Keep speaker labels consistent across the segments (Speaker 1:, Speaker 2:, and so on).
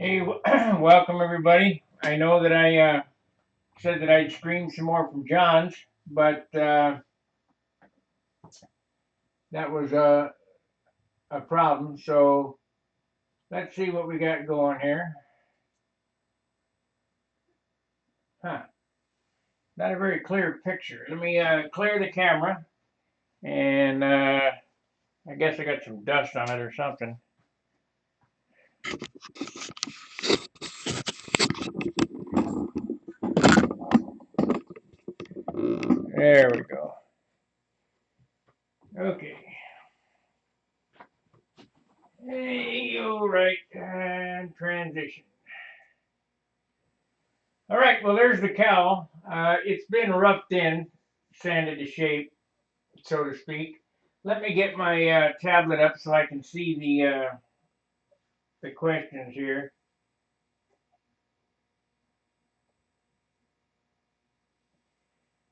Speaker 1: Hey, welcome everybody. I know that I said that I'd stream some more from John's, but that was a problem. So let's see what we got going here. Huh, not a very clear picture. Let me clear the camera, and I guess I got some dust on it or something. There we go. Okay. Hey, all right, and transition. All right, well, there's the cowl. It's been roughed in, sanded to shape, so to speak. Let me get my tablet up so I can see the questions here.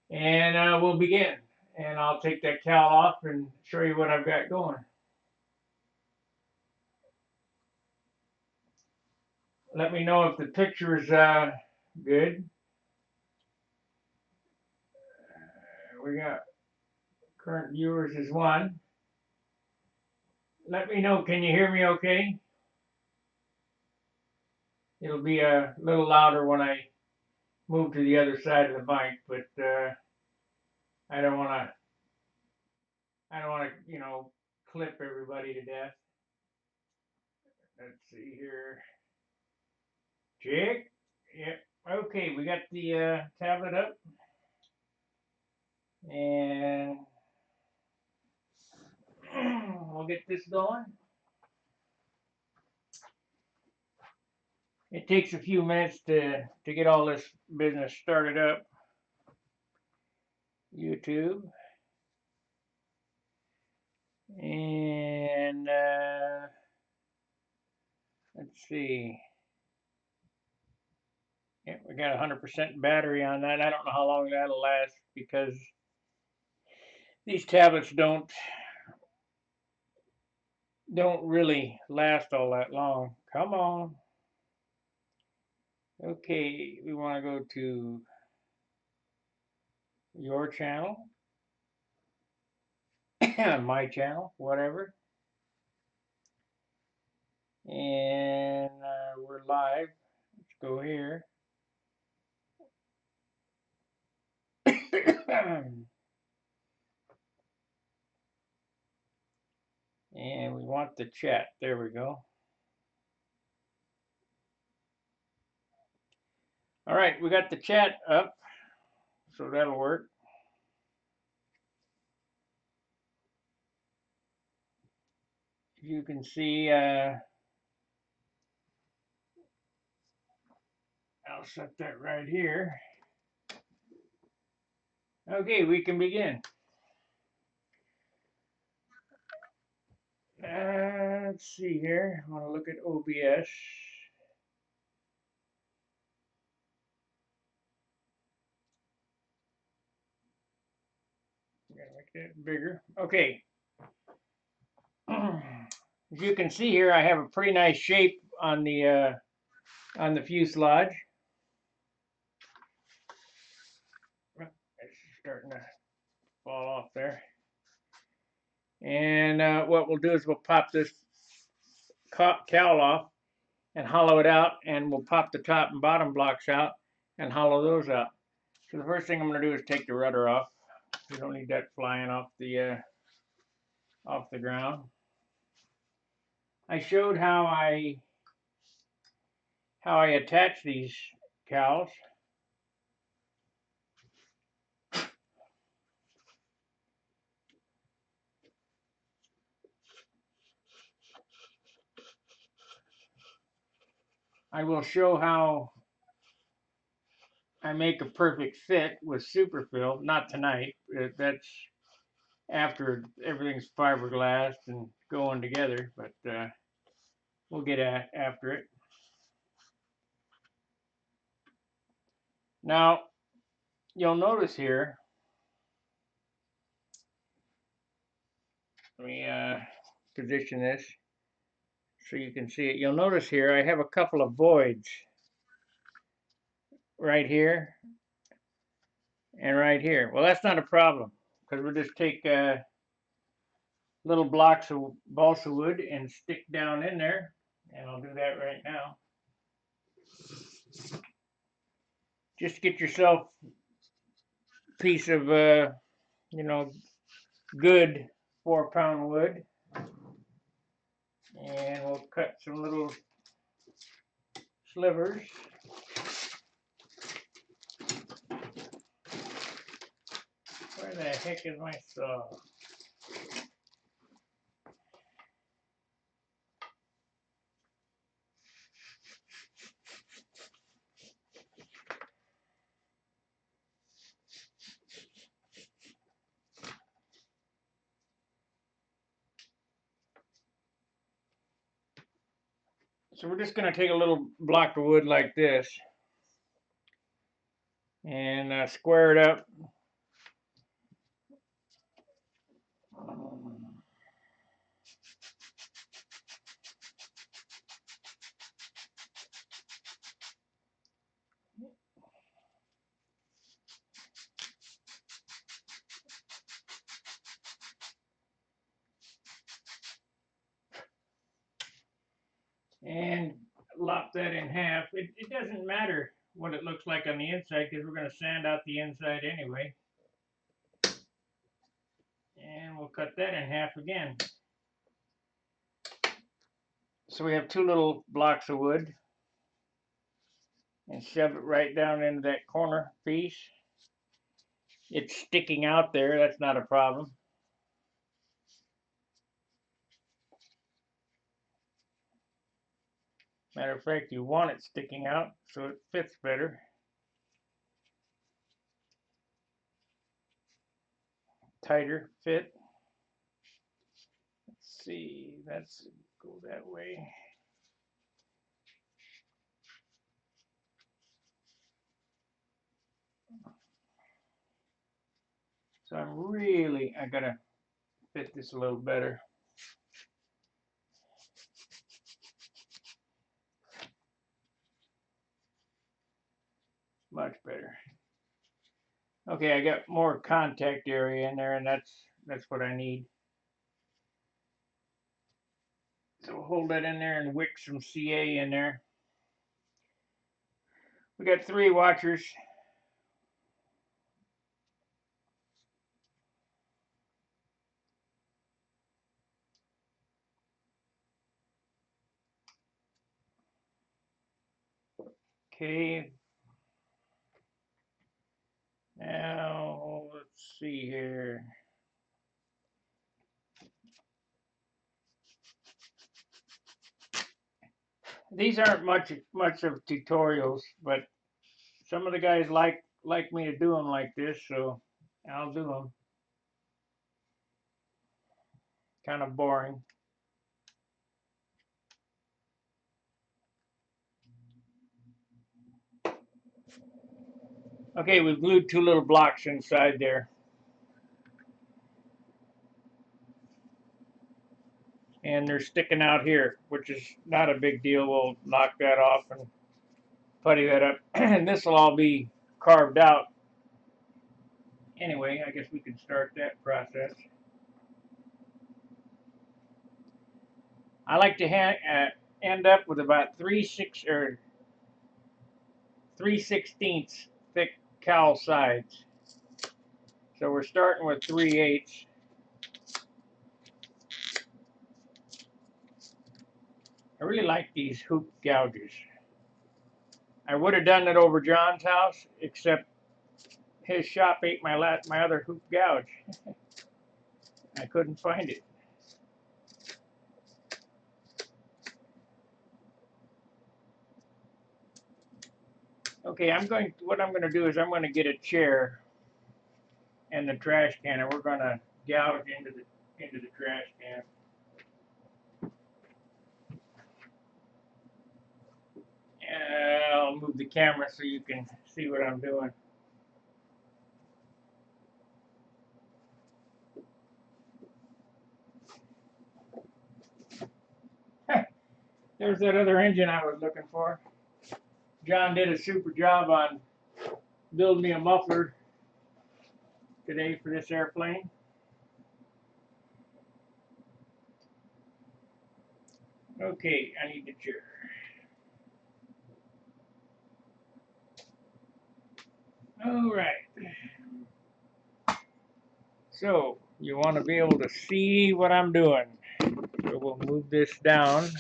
Speaker 1: And we'll begin. And I'll take that cowl off and show you what I've got going. Let me know if the picture is good. We got current viewers is one. Let me know, can you hear me okay? It'll be a little louder when I move to the other side of the mic, but I don't want to, clip everybody to death. Let's see here. Check. Yep. Okay, we got the tablet up, and we'll get this going. It takes a few minutes to get all this business started up. YouTube. And let's see. Yeah, we got 100% battery on that. I don't know how long that'll last because these tablets don't really last all that long. Come on. Okay, we want to go to your channel, my channel, whatever. And we're live. Let's go here. And we want the chat. There we go. All right, we got the chat up, so that'll work. You can see, I'll set that right here. Okay, we can begin. Let's see here. I want to look at OBS. I'm gonna make that bigger. Okay. As you can see here, I have a pretty nice shape on the fuselage. It's starting to fall off there. And what we'll do is we'll pop this cowl off and hollow it out, and we'll pop the top and bottom blocks out and hollow those out. So the first thing I'm going to do is take the rudder off. We don't need that flying off the ground. I showed how I attach these cowls. I will show how I make a perfect fit with superfill. Not tonight. That's after everything's fiberglass and going together, but we'll get after it. Now, you'll notice here, let me position this so you can see it. You'll notice here I have a couple of voids right here and right here. Well, that's not a problem because we'll just take little blocks of balsa wood and stick down in there, and I'll do that right now. Just get yourself a piece of you know, good 4-pound wood, and we'll cut some little slivers. Where the heck is my saw? So we're just going to take a little block of wood like this and square it up. And lop that in half. It doesn't matter what it looks like on the inside because we're going to sand out the inside anyway. And we'll cut that in half again. So we have 2 little blocks of wood and shove it right down into that corner piece. It's sticking out there, that's not a problem. Matter of fact, you want it sticking out so it fits better. Tighter fit. Let's see, let's go that way. So I gotta fit this a little better. Much better. Okay, I got more contact area in there, and that's what I need. So hold that in there and wick some CA in there. We got 3 watchers. Okay. Now let's see here. These aren't much of tutorials, but some of the guys like me to do them like this, so I'll do them. Kind of boring. Okay, we've glued 2 little blocks inside there. And they're sticking out here, which is not a big deal. We'll knock that off and putty that up. And this will all be carved out. Anyway, I guess we can start that process. I like to end up with about 3/16 thick cowl sides. So we're starting with 3/8. I really like these hoop gouges. I would have done it over John's house, except his shop ate my other hoop gouge. I couldn't find it. Okay, what I'm going to do is I'm going to get a chair and the trash can, and we're going to gouge into the trash can. I'll move the camera so you can see what I'm doing. There's that other engine I was looking for. John did a super job on building me a muffler today for this airplane. Okay, I need the chair. All right. So you want to be able to see what I'm doing. So we'll move this down.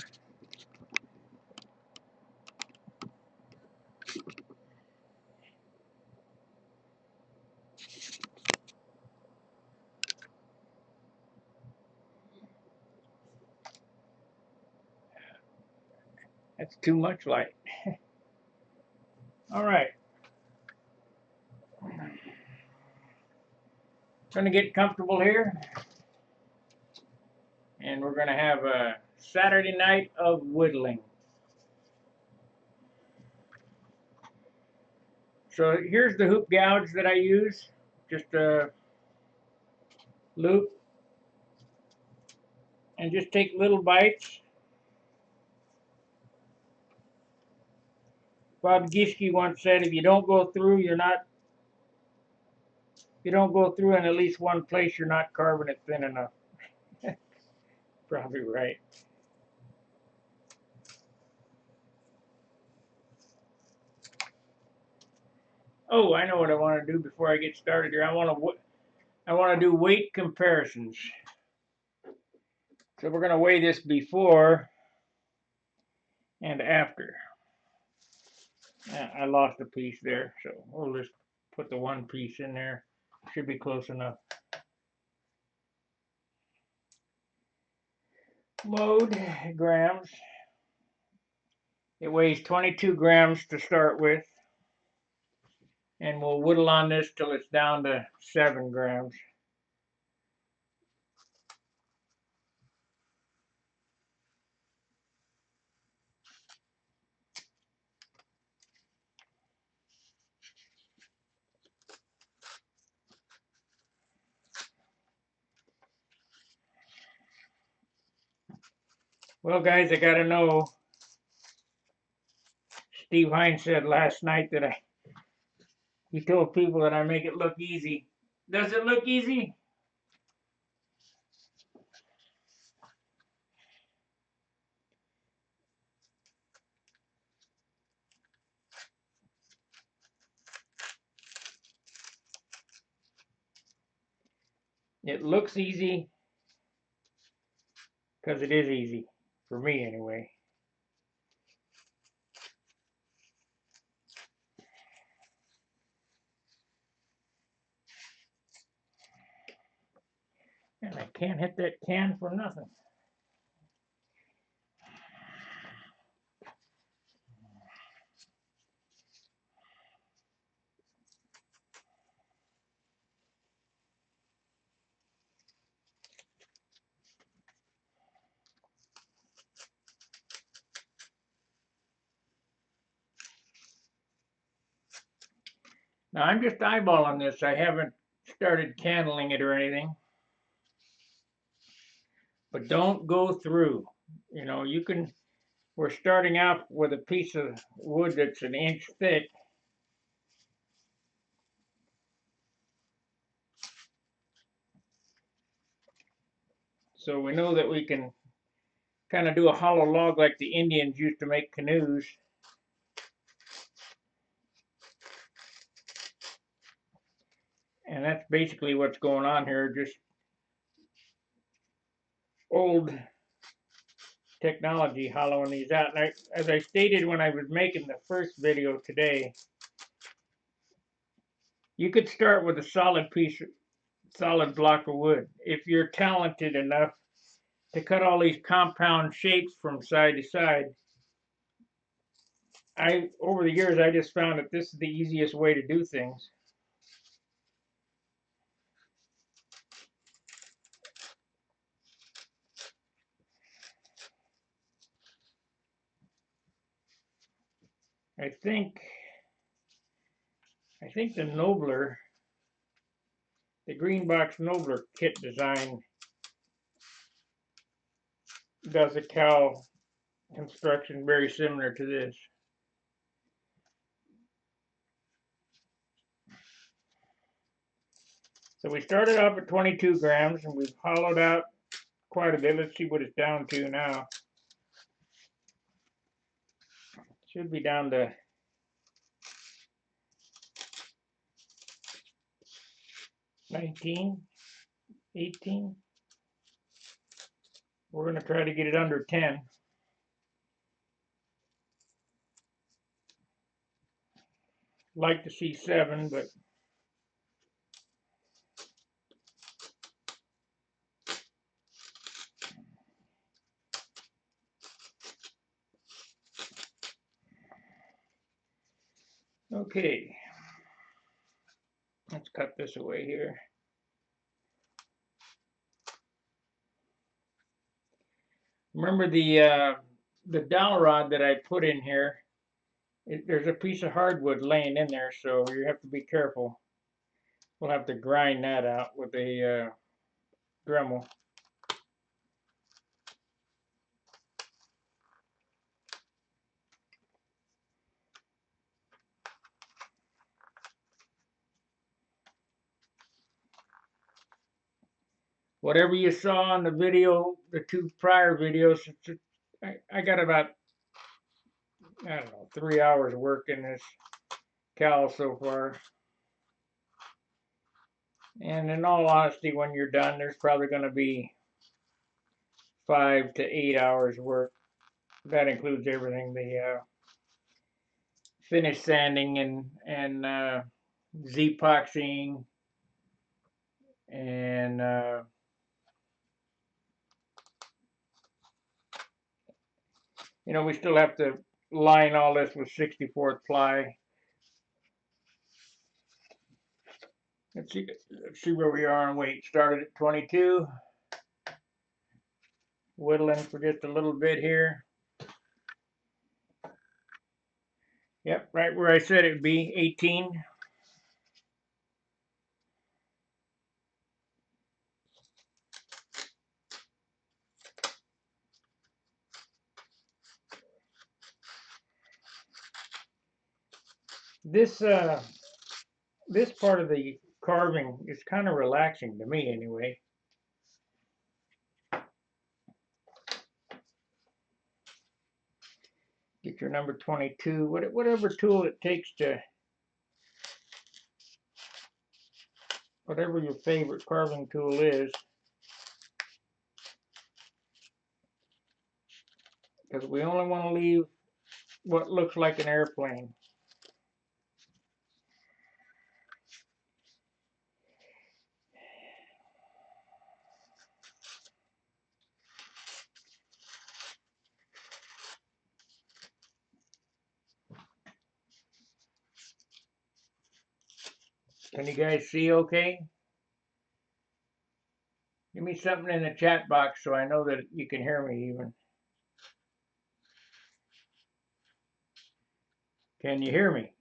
Speaker 1: That's too much light. All right. Gonna get comfortable here. And we're gonna have a Saturday night of whittling. So here's the hoop gouge that I use. Just a loop. And just take little bites. Bob Gischke once said, if you don't go through, if you don't go through in at least one place, you're not carving it thin enough. Probably right. Oh, I know what I want to do before I get started here. I want to do weight comparisons. So we're going to weigh this before and after. I lost a piece there, so we'll just put the one piece in there. Should be close enough. Load grams. It weighs 22 grams to start with. And we'll whittle on this till it's down to 7 grams. Well, guys, I gotta know. Steve Hines said last night that he told people that I make it look easy. Does it look easy? It looks easy because it is easy, for me anyway. And I can't hit that can for nothing. Now I'm just eyeballing this. I haven't started candling it or anything. But don't go through. You know, we're starting out with a piece of wood that's an inch thick. So we know that we can kind of do a hollow log like the Indians used to make canoes. And that's basically what's going on here, just old technology hollowing these out. And as I stated when I was making the first video today, you could start with a solid block of wood. If you're talented enough to cut all these compound shapes from side to side, over the years I just found that this is the easiest way to do things. I think the Nobler, the Green Box Nobler kit design does a cowl construction very similar to this. So we started off at 22 grams and we've hollowed out quite a bit. Let's see what it's down to now. Should be down to 19, 18. We're going to try to get it under 10. Like to see 7, but okay. Let's cut this away here. Remember the dowel rod that I put in here, there's a piece of hardwood laying in there, so you have to be careful. We'll have to grind that out with a Dremel. Whatever you saw in the video, the 2 prior videos, I got about, I don't know, 3 hours working this cowl so far. And in all honesty, when you're done, there's probably going to be 5 to 8 hours work. That includes everything, the finish sanding and Z-epoxying and you know, we still have to line all this with 64th ply. Let's see where we are on weight. Started at 22. Whittling for just a little bit here. Yep, right where I said it would be, 18. This this part of the carving is kind of relaxing to me anyway. Get your number 22, whatever tool it takes to, whatever your favorite carving tool is. Because we only want to leave what looks like an airplane. Can you guys see okay? Give me something in the chat box so I know that you can hear me even. Can you hear me?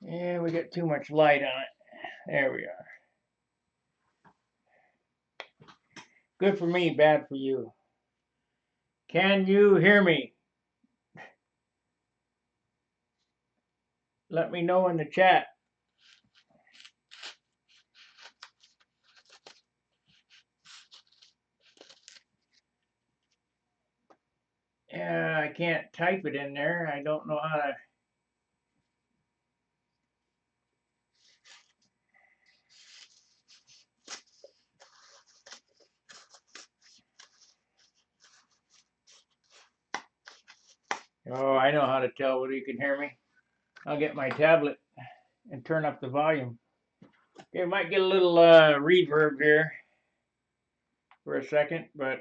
Speaker 1: Yeah, we got too much light on it. There we are. Good for me, bad for you. Can you hear me? Let me know in the chat. Yeah, I can't type it in there. I don't know how to. Oh, I know how to tell whether you can hear me. I'll get my tablet and turn up the volume. Okay, might get a little reverb here. for a second, but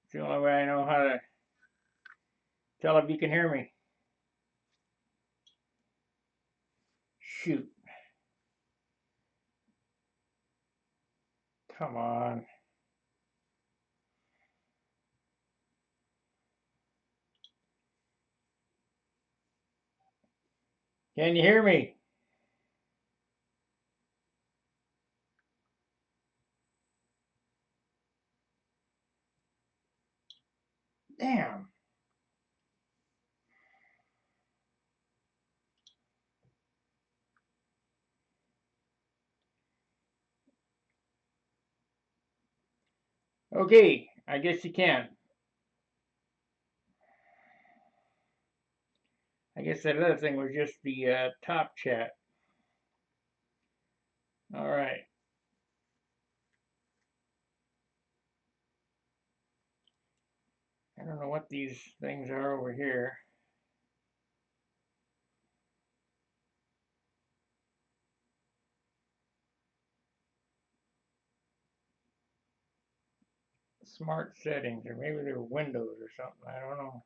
Speaker 1: it's the only way I know how to tell if you can hear me. Shoot. Come on. Can you hear me? Damn. Okay, I guess you can. I guess that other thing was just the top chat. All right. I don't know what these things are over here. Smart settings, or maybe they're windows or something. I don't know.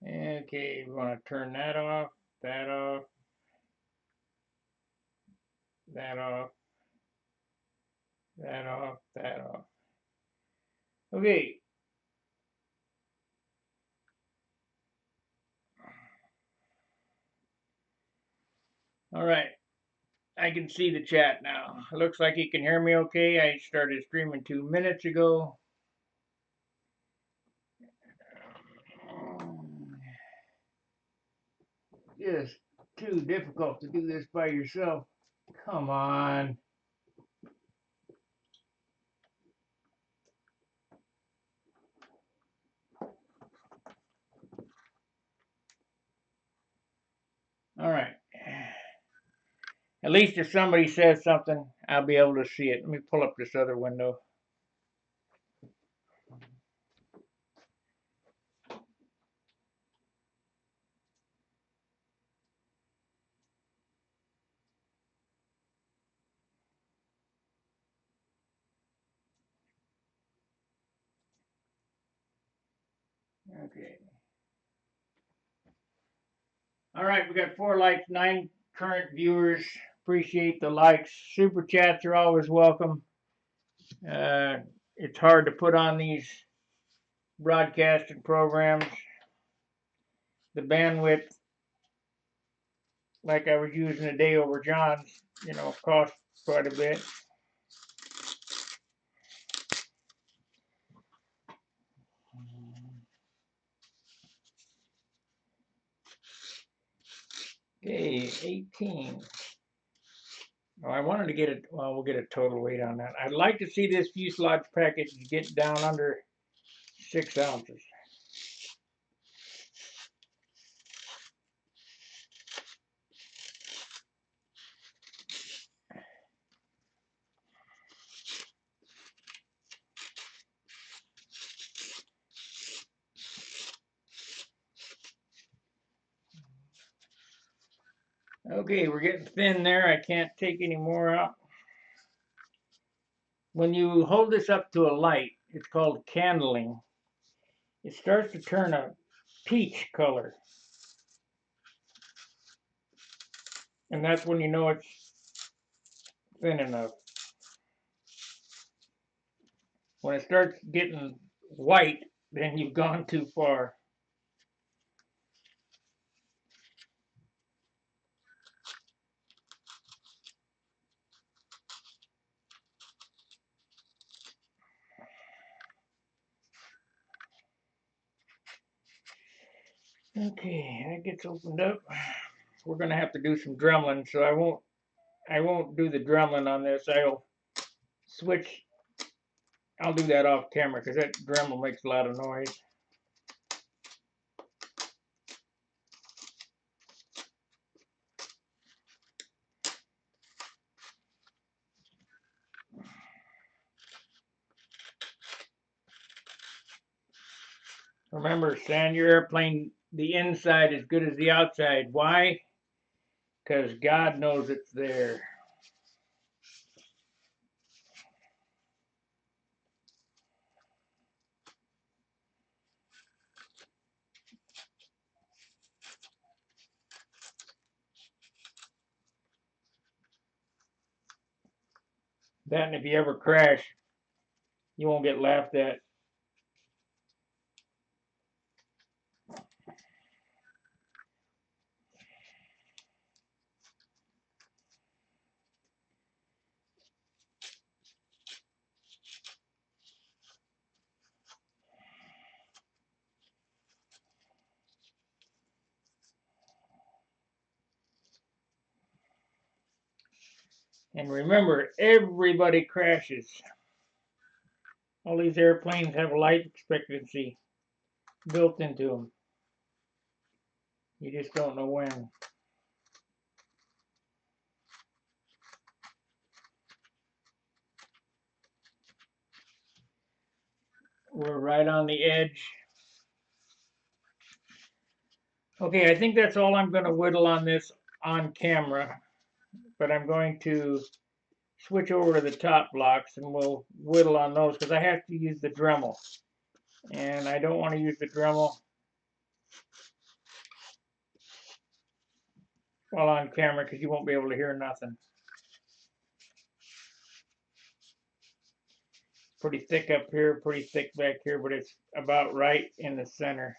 Speaker 1: Okay, we want to turn that off, that off, that off, that off, that off. Okay. All right. I can see the chat now. It looks like you can hear me okay. I started streaming 2 minutes ago. Just too difficult to do this by yourself. Come on. All right. At least if somebody says something, I'll be able to see it. Let me pull up this other window. Okay. All right, we got 4 likes, 9 current viewers. Appreciate the likes. Super chats are always welcome. It's hard to put on these broadcasting programs. The bandwidth, like I was using today over John's, cost quite a bit. Okay, 18. Oh, I wanted to get it. Well, we'll get a total weight on that. I'd like to see this fuselage package get down under 6 ounces. Okay, we're getting thin there. I can't take any more out. When you hold this up to a light, it's called candling. It starts to turn a peach color. And that's when you know it's thin enough. When it starts getting white, then you've gone too far. Okay, that gets opened up. We're gonna have to do some drumming, so I won't do the drumming on this. I'll switch. I'll do that off camera because that Dremel makes a lot of noise. Remember, sand your airplane the inside as good as the outside. Why? Because God knows it's there. That, and if you ever crash, you won't get laughed at. And remember, everybody crashes. All these airplanes have a life expectancy built into them. You just don't know when. We're right on the edge. Okay, I think that's all I'm going to whittle on this on camera, but I'm going to switch over to the top blocks and we'll whittle on those because I have to use the Dremel, and I don't want to use the Dremel while on camera because you won't be able to hear nothing. Pretty thick up here, pretty thick back here, but it's about right in the center.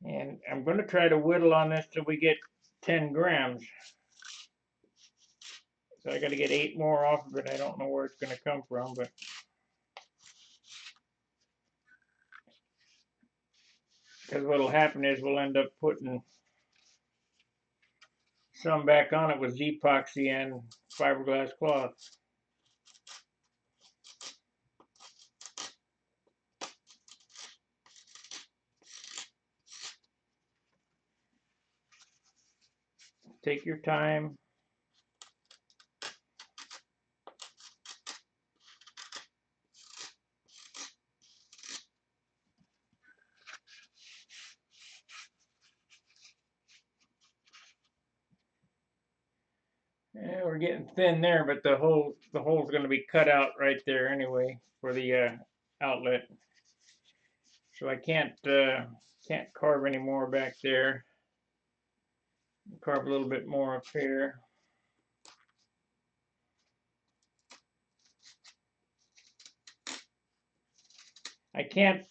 Speaker 1: And I'm going to try to whittle on this till we get 10 grams. So I got to get 8 more off of it. I don't know where it's going to come from, but because what'll happen is we'll end up putting some back on it with Z-epoxy and fiberglass cloth. Take your time. Yeah, we're getting thin there, but the hole's going to be cut out right there anyway for the outlet. So I can't carve any more back there. Carve a little bit more up here. I can't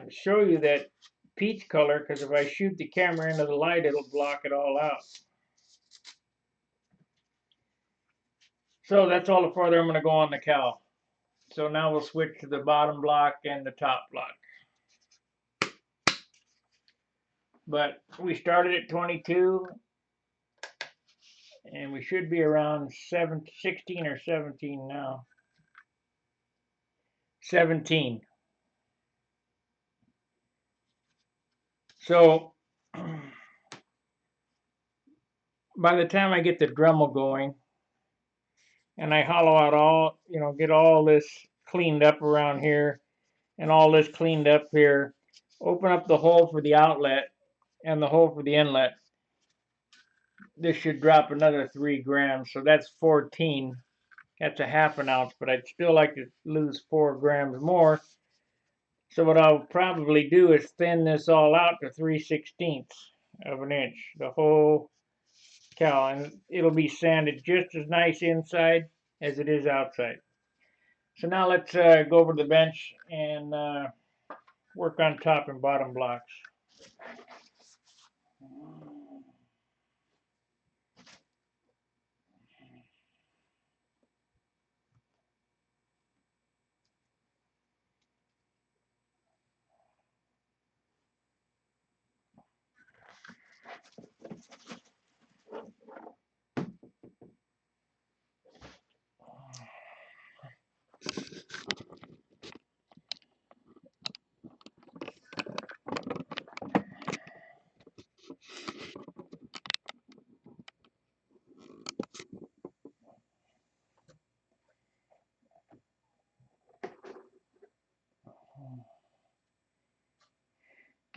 Speaker 1: show you that peach color because if I shoot the camera into the light, it'll block it all out. So that's all the farther I'm going to go on the cowl. So now we'll switch to the bottom block and the top block. But we started at 22, and we should be around 16 or 17 now. 17. So by the time I get the Dremel going and I hollow out all, get all this cleaned up around here and all this cleaned up here, open up the hole for the outlet and the hole for the inlet, this should drop another 3 grams. So that's 14. That's a half an ounce, but I'd still like to lose 4 grams more. So what I'll probably do is thin this all out to 3/16 of an inch, the whole cowl, and it'll be sanded just as nice inside as it is outside. So now let's go over to the bench and work on top and bottom blocks.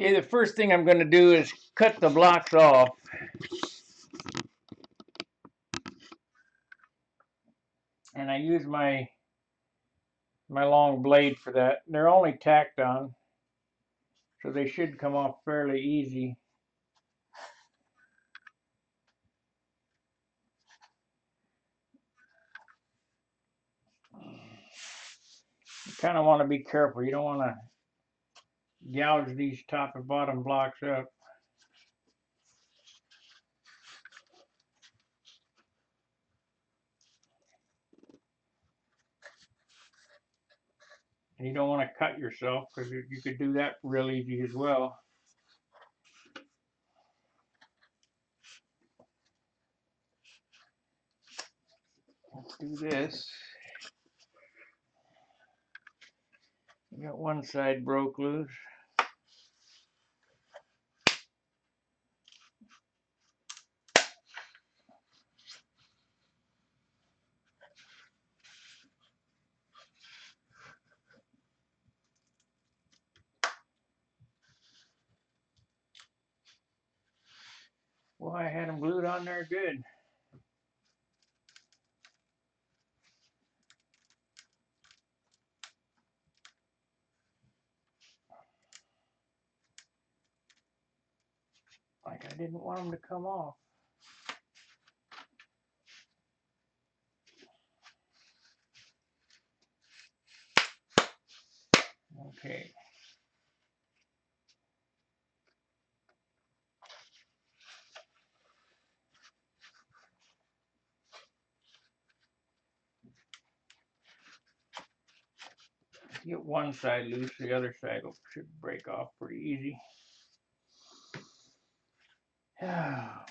Speaker 1: Okay, the first thing I'm going to do is cut the blocks off. And I use my long blade for that. They're only tacked on, so they should come off fairly easy. kind of want to be careful. You don't want to gouge these top and bottom blocks up. And you don't want to cut yourself, because you could do that real easy as well. Let's do this. We got one side broke loose. Well, I had them glued on there good. Like I didn't want them to come off. Okay. Get one side loose, the other side should break off pretty easy. Oh, man.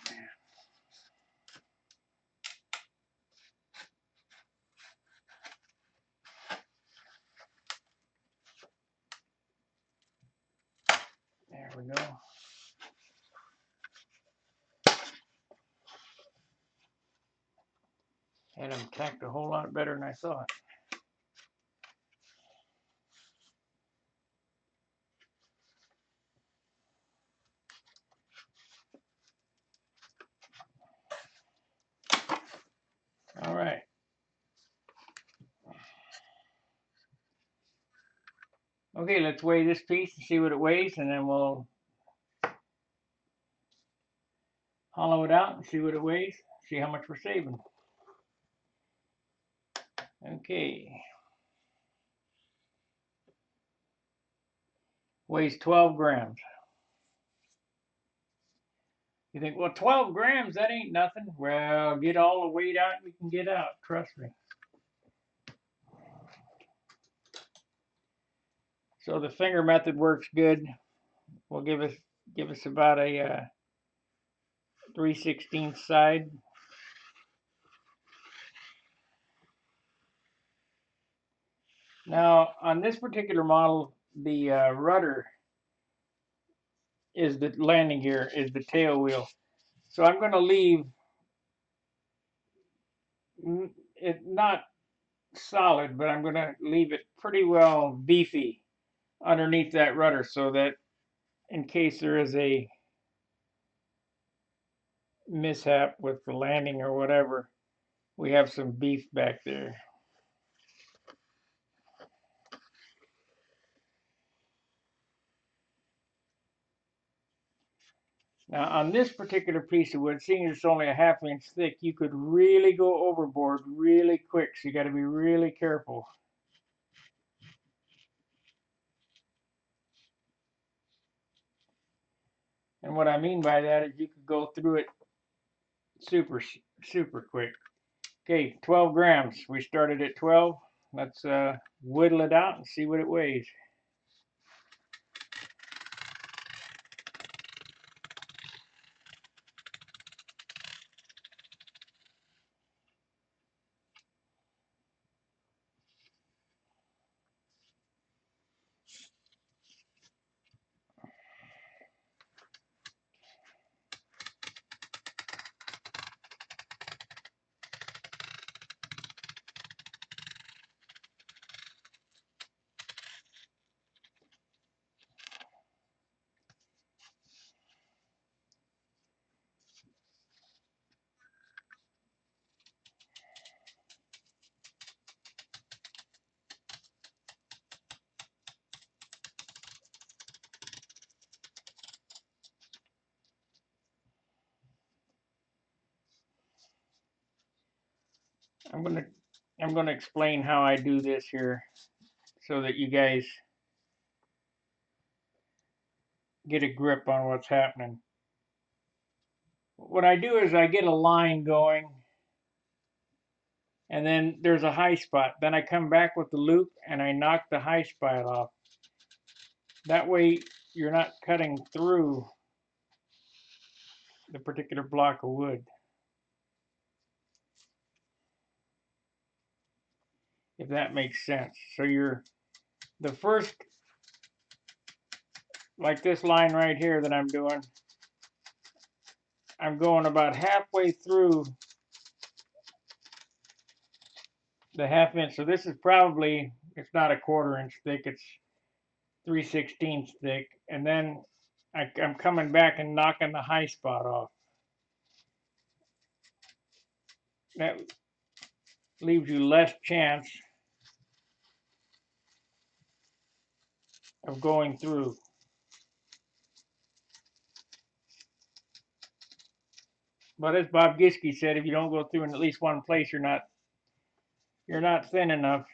Speaker 1: There we go. Had them tacked a whole lot better than I thought. All right. Okay, let's weigh this piece and see what it weighs, and then we'll hollow it out and see what it weighs, see how much we're saving. Okay. Weighs 12 grams. You think, well, 12 grams, that ain't nothing. Well, get all the weight out you can get out, trust me. So the finger method works good. Will give us about a 3/16 side. Now on this particular model, the rudder is the landing gear, is the tail wheel. So I'm going to leave it not solid, but I'm going to leave it pretty well beefy underneath that rudder, so that in case there is a mishap with the landing or whatever, we have some beef back there. Now on this particular piece of wood, seeing it's only a 1/2 inch thick, you could really go overboard really quick, so you got to be really careful. And what I mean by that is you could go through it super quick. Okay, 12 grams. We started at 12. Let's whittle it out and see what it weighs. I'm gonna explain how I do this here, so that you guys get a grip on what's happening. What I do is I get a line going, and then there's a high spot. Then I come back with the loop and I knock the high spot off. That way you're not cutting through the particular block of wood. If that makes sense. So the first, like this line right here that I'm doing, I'm going about halfway through the ½ inch. So this is probably, it's not a 1/4 inch thick, it's 3/16 thick. And then I'm coming back and knocking the high spot off. That leaves you less chance of going through. But as Bob Giske said, if you don't go through in at least one place, you're not thin enough.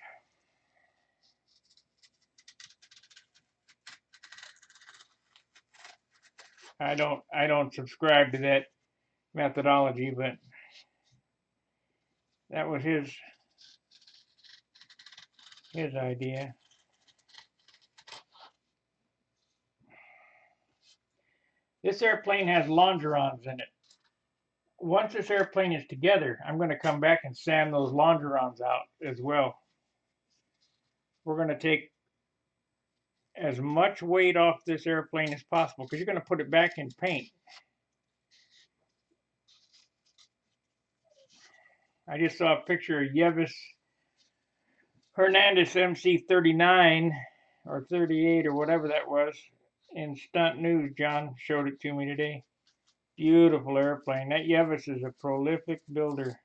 Speaker 1: I don't subscribe to that methodology, but that was his idea. This airplane has longerons in it. Once this airplane is together, I'm going to come back and sand those longerons out as well. We're going to take as much weight off this airplane as possible because you're going to put it back in paint. I just saw a picture of Yevis Hernandez MC39 or 38 or whatever that was in Stunt News. John showed it to me today. Beautiful airplane. That Yevis is a prolific builder.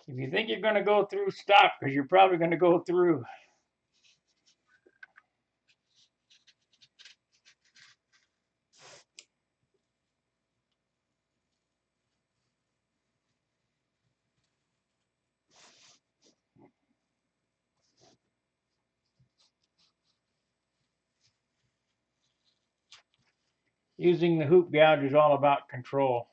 Speaker 1: If you think you're going to go through, stop, because you're probably going to go through. Using the hoop gouge is all about control.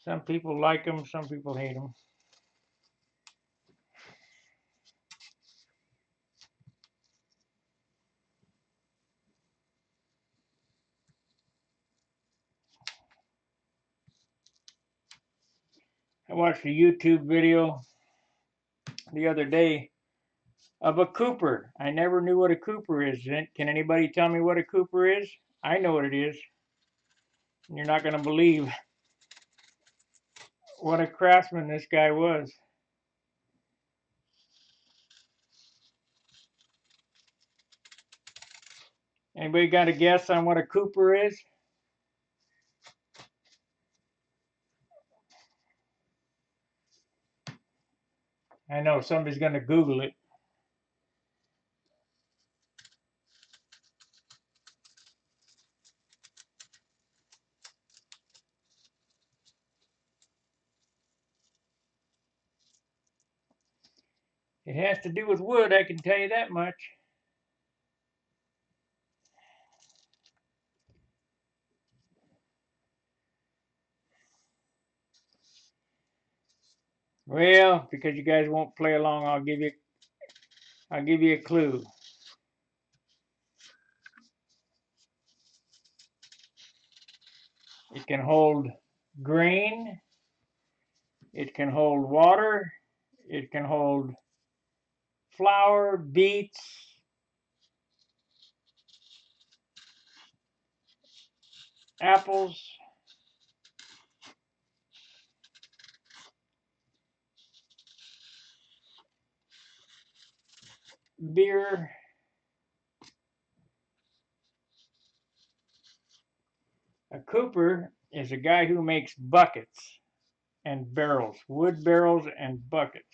Speaker 1: Some people like them, some people hate them. I watched a YouTube video the other day of a Cooper. I never knew what a Cooper is. Can anybody tell me what a Cooper is? I know what it is. You're not going to believe what a craftsman this guy was. Anybody got a guess on what a Cooper is? I know somebody's going to Google it. It has to do with wood, I can tell you that much. Well, because you guys won't play along, I'll give you a clue. It can hold grain, it can hold water, it can hold flour, beets, apples. beer. A cooper is a guy who makes buckets and barrels, wood barrels and buckets.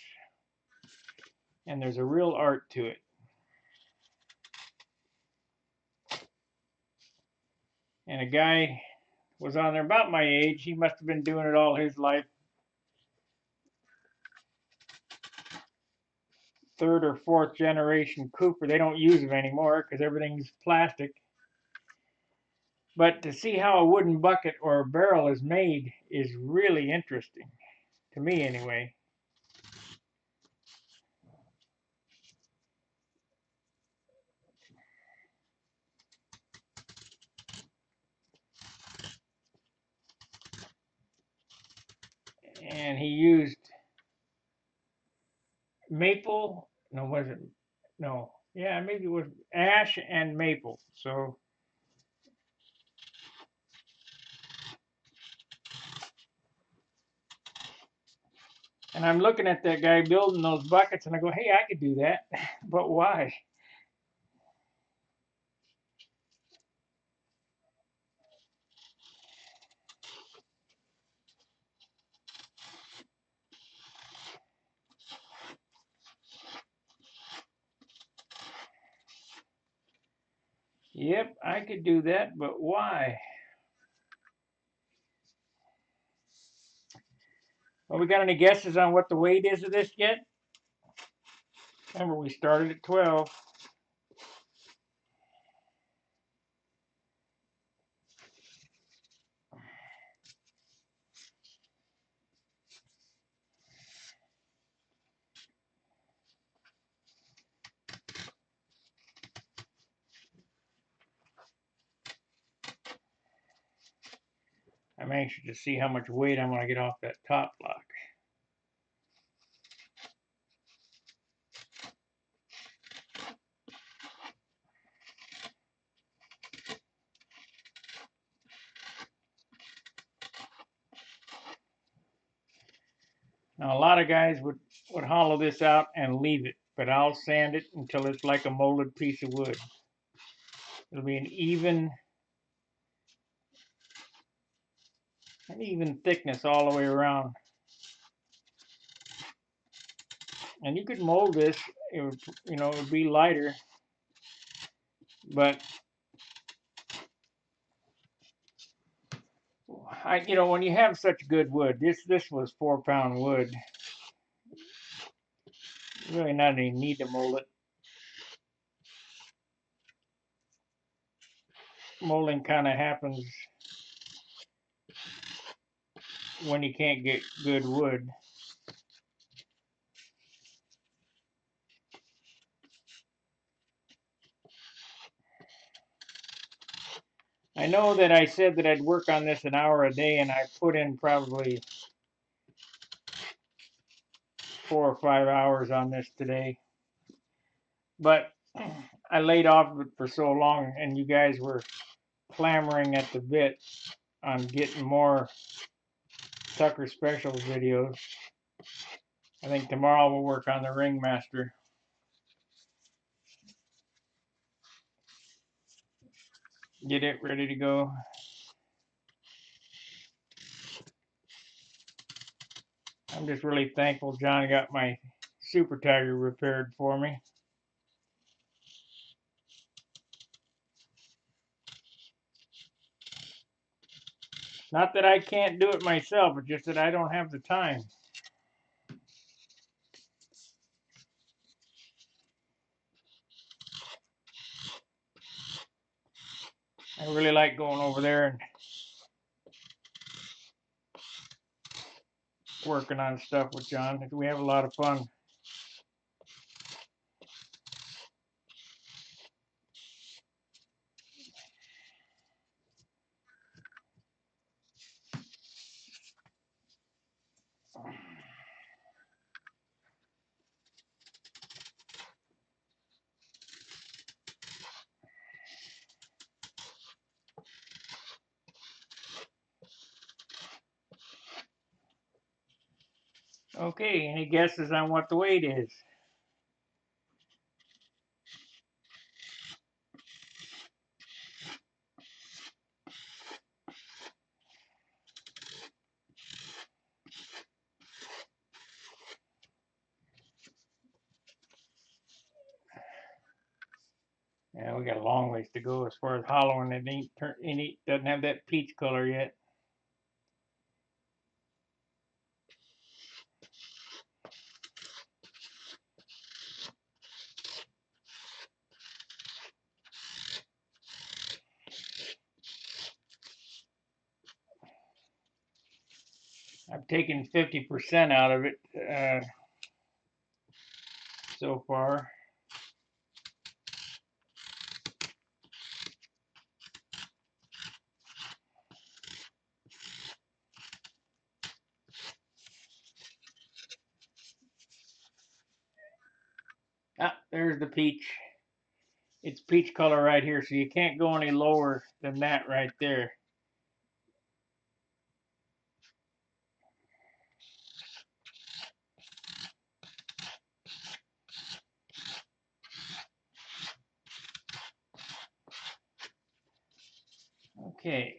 Speaker 1: And there's a real art to it. And a guy was on there about my age. He must have been doing it all his life. Third or fourth generation cooper. They don't use them anymore because everything's plastic. But to see how a wooden bucket or a barrel is made is really interesting, to me anyway. And he used maple, no, was it? No, yeah, maybe it was ash and maple. So, and I'm looking at that guy building those buckets and I go, hey, I could do that, but why? Yep, I could do that, but why? Well, we got any guesses on what the weight is of this yet? Remember, we started at 12. I'm anxious to see how much weight I'm going to get off that top block. Now, a lot of guys would hollow this out and leave it, but I'll sand it until it's like a molded piece of wood. It'll be an even thickness all the way around. And you could mold this, it would, it would be lighter, but when you have such good wood, this was 4-pound wood. Really not any need to mold it. Molding kind of happens when you can't get good wood. I know that I said that I'd work on this an hour a day, and I put in probably 4 or 5 hours on this today. But I laid off of it for so long, and you guys were clamoring at the bit on getting more Tucker Specials videos. I think tomorrow we'll work on the Ringmaster. Get it ready to go. I'm just really thankful John got my Super Tiger repaired for me. Not that I can't do it myself, it's just that I don't have the time. I really like going over there and working on stuff with John. We have a lot of fun. Okay, any guesses on what the weight is? Yeah, we got a long ways to go as far as hollowing. It doesn't have that peach color yet. I've taken 50% out of it so far. Ah, there's the peach. It's peach color right here, so you can't go any lower than that right there. Okay.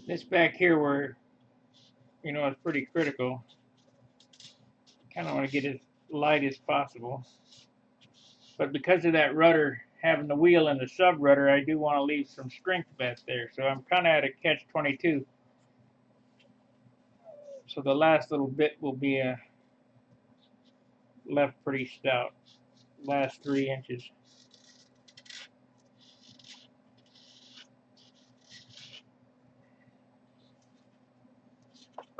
Speaker 1: This back here where, it's pretty critical. Kind of want to get as light as possible. But because of that rudder, having the wheel and the sub rudder, I do want to leave some strength back there. So I'm kind of at a catch-22. So the last little bit will be left pretty stout. Last 3 inches.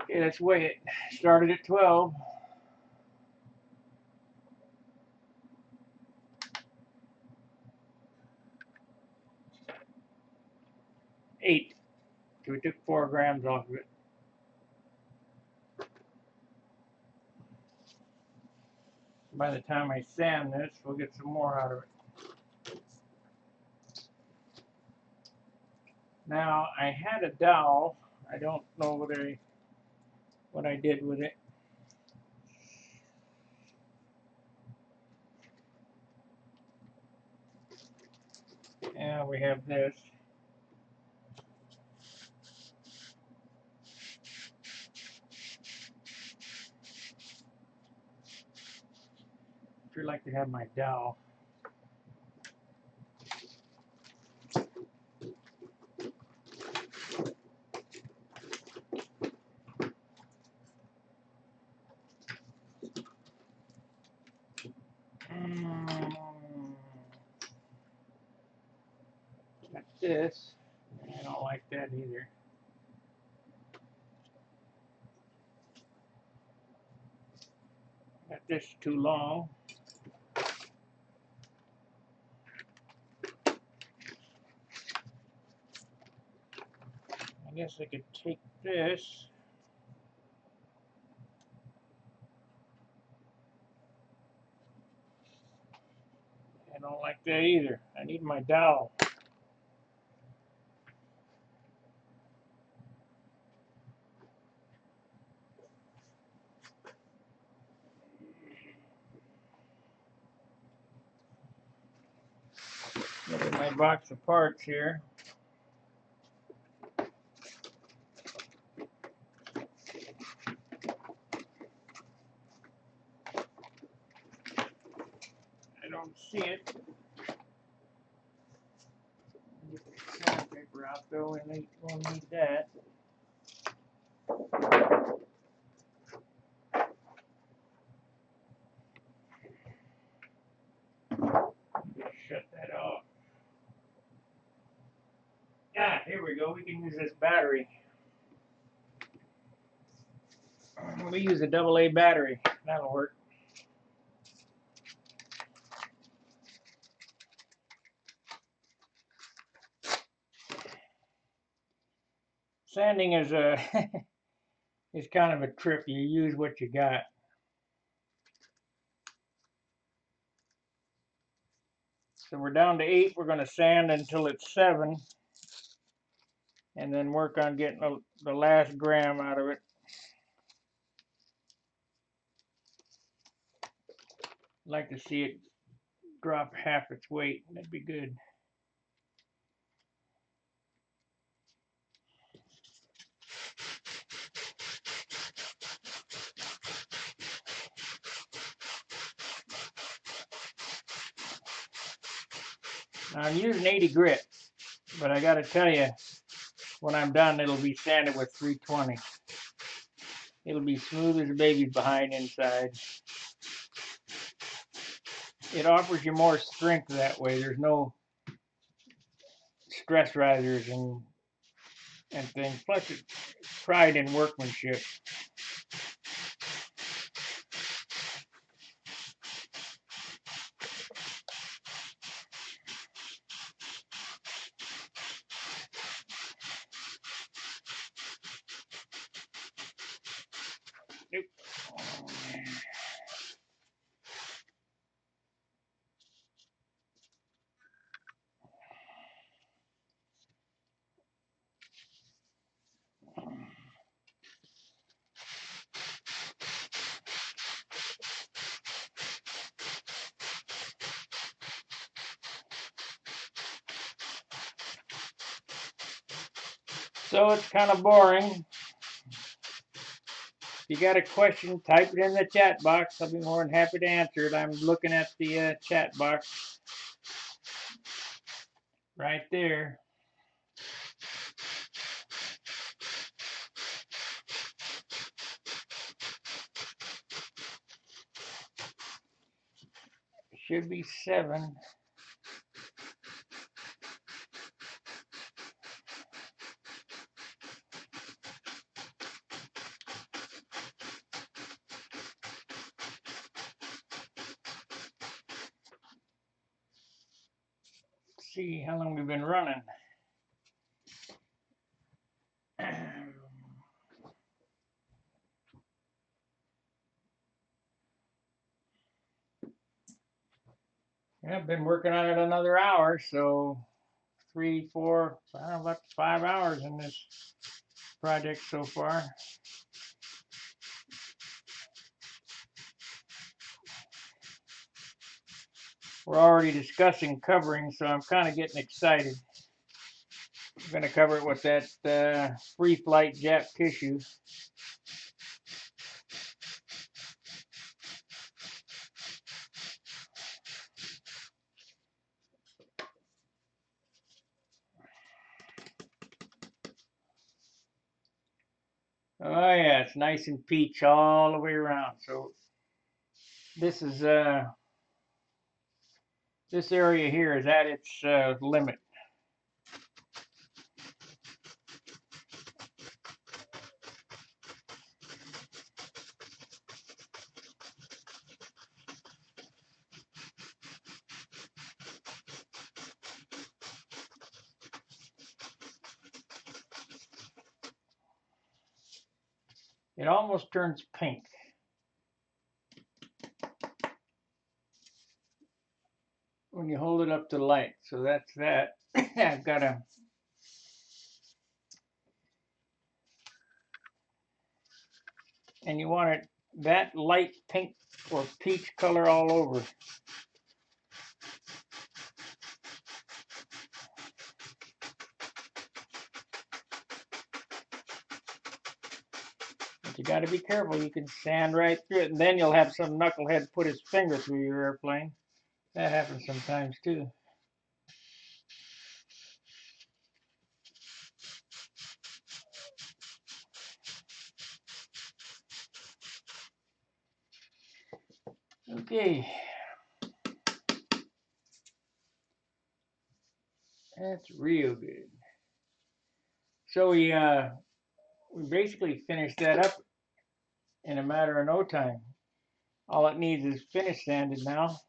Speaker 1: Okay, let's weigh it. Started at 12. 8. So we took 4 grams off of it. By the time I sand this, we'll get some more out of it. Now, I had a dowel. I don't know what I did with it. And we have this. I'd like to have my dowel. Got this. I don't like that either. Got this too long. I guess I could take this. I don't like that either. I need my dowel. Look at my box of parts here. I don't see it. Get the sandpaper out though, and we'll need that. Shut that off. Ah, here we go. We can use this battery. We use a AA battery. That'll work. Sanding is is kind of a trip. You use what you got. So we're down to 8. We're going to sand until it's 7. and then work on getting the last gram out of it. I'd like to see it drop half its weight. That'd be good. Now I'm using 80 grit, but I gotta tell you, when I'm done, it'll be sanded with 320. It'll be smooth as a baby's behind inside. It offers you more strength that way. There's no stress risers and things. Plus, it's pride in workmanship. Nope. So it's kind of boring. If you got a question, type it in the chat box. I'll be more than happy to answer it. I'm looking at the chat box right there. Should be 7. Let's see how long we've been running. Yeah, I've been working on it another hour, so 3, 4, I don't know, about 5 hours in this project so far. We're already discussing covering, so I'm kind of getting excited. I'm going to cover it with that free flight Jap tissue. Oh yeah, it's nice and peach all the way around. So this is this area here is at its limit. It almost turns pink. When you hold it up to light. So that's that. I've got a and you want it that light pink or peach color all over. But you got to be careful. You can sand right through it, and then you'll have some knucklehead put his finger through your airplane. That happens sometimes too. Okay. That's real good. So we basically finished that up in a matter of no time. All it needs is finish sanded now.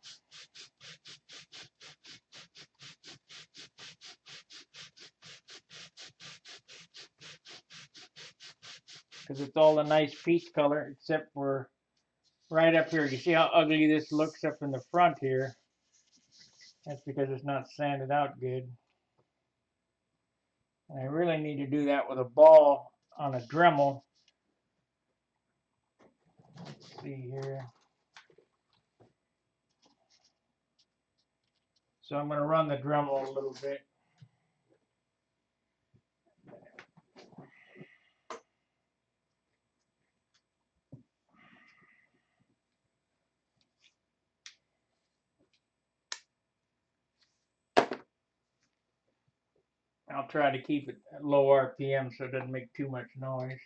Speaker 1: Because it's all a nice peach color except for right up here. You see how ugly this looks up in the front here? That's because it's not sanded out good. And I really need to do that with a ball on a Dremel. Let's see here. So I'm going to run the Dremel a little bit. I'll try to keep it at low RPM so it doesn't make too much noise.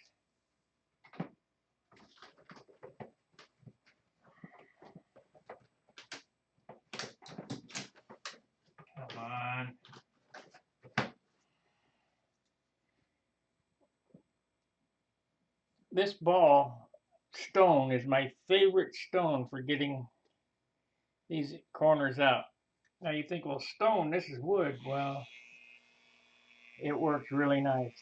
Speaker 1: Come on. This ball stone is my favorite stone for getting these corners out. Now you think, well, stone, this is wood. Well, it works really nice.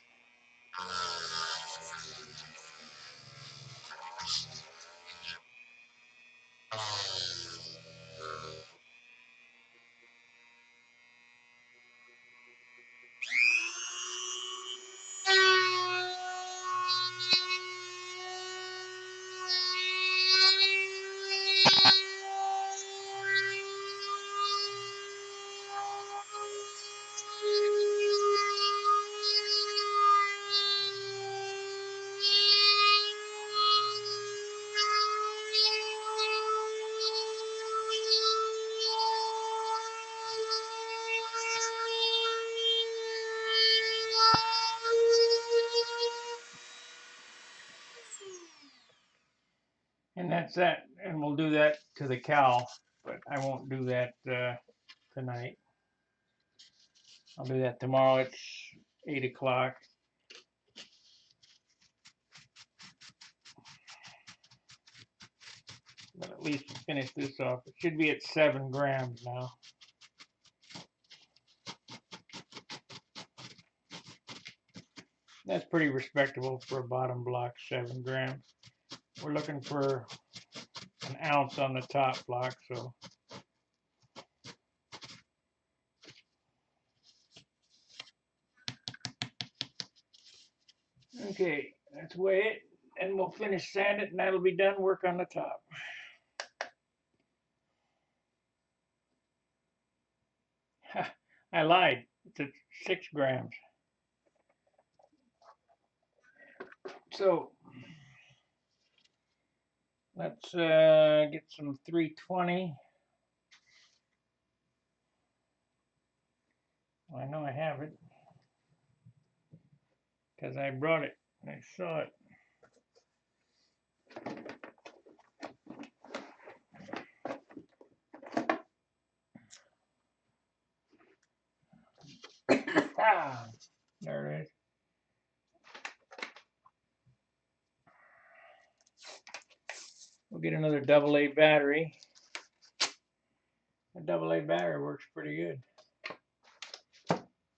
Speaker 1: And that's that. And we'll do that to the cowl, but I won't do that tonight. I'll do that tomorrow. It's 8 o'clock. But at least finish this off. It should be at 7 grams now. That's pretty respectable for a bottom block, 7 grams. We're looking for an ounce on the top block, so. Okay, let's weigh it, and we'll finish sand it, and that'll be done. Work on the top. I lied. It's at 6 grams. So let's get some 320. I know I have it because I brought it. I saw it. Ah, there it is. We'll get another AA battery. A AA battery works pretty good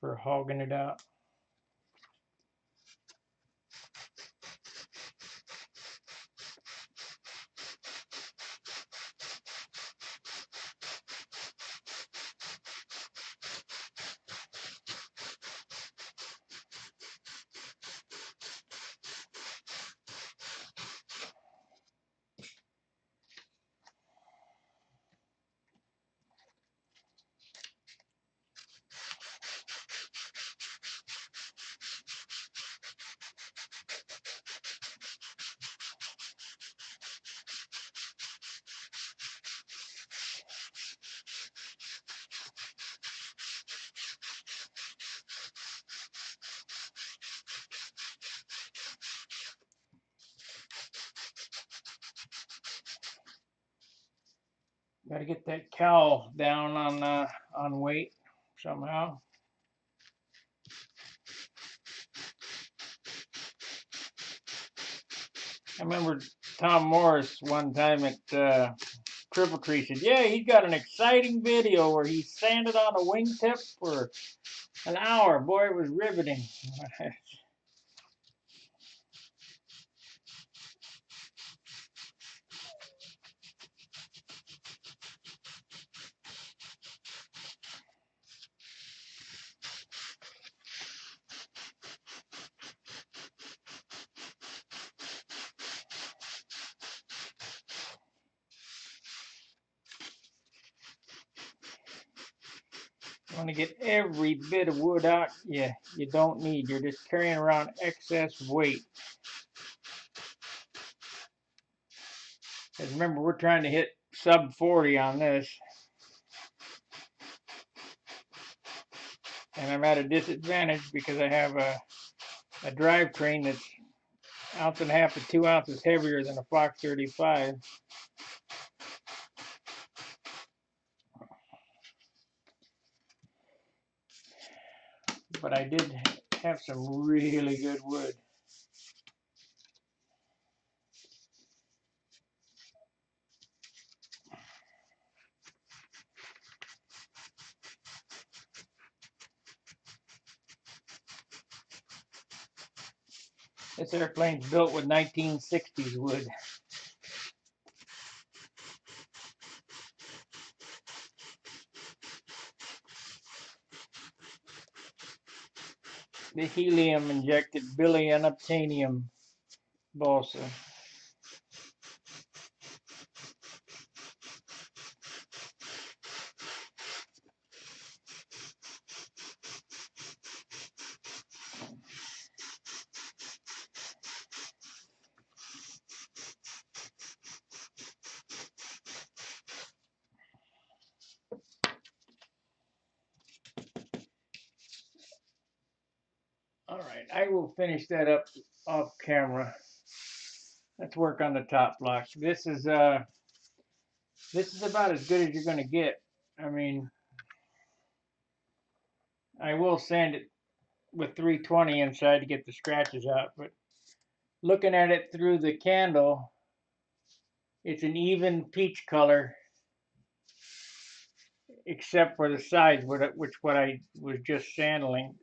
Speaker 1: for hogging it out. Got to get that cowl down on weight somehow. I remember Tom Morris one time at Triple Tree said, yeah, he's got an exciting video where he sanded on a wingtip for an hour. Boy, it was riveting. You want to get every bit of wood out you don't need. You're just carrying around excess weight. Because remember, we're trying to hit sub 40 on this. And I'm at a disadvantage because I have a drivetrain that's 1.5 ounces to 2 ounces heavier than a Fox 35. But I did have some really good wood. This airplane's built with 1960s wood. The helium injected billy-unobtainium balsa. All right, I will finish that up off camera. Let's work on the top block. This is about as good as you're going to get. I mean, I will sand it with 320 inside to get the scratches out, but looking at it through the candle, it's an even peach color, except for the sides, which what I was just sanding.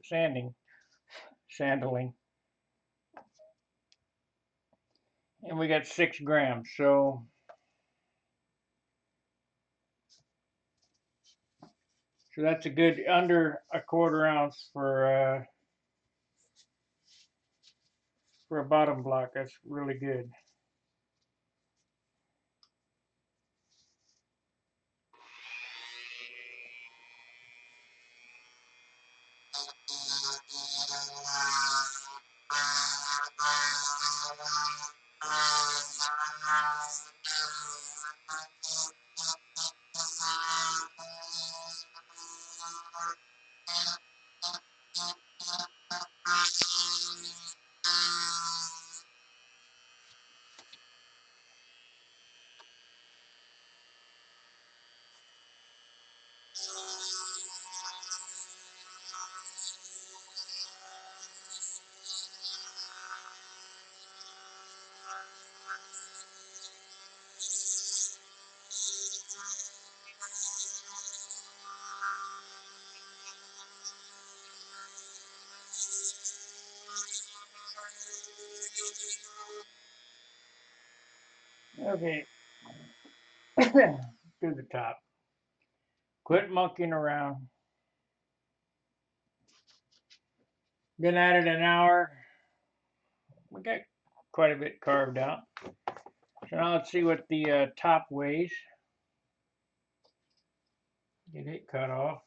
Speaker 1: And we got 6 grams, so that's a good under a 1/4 ounce for a bottom block. That's really good. Okay, do the top. Quit monkeying around. Been at it an hour. We got quite a bit carved out. So now let's see what the top weighs. Get it cut off.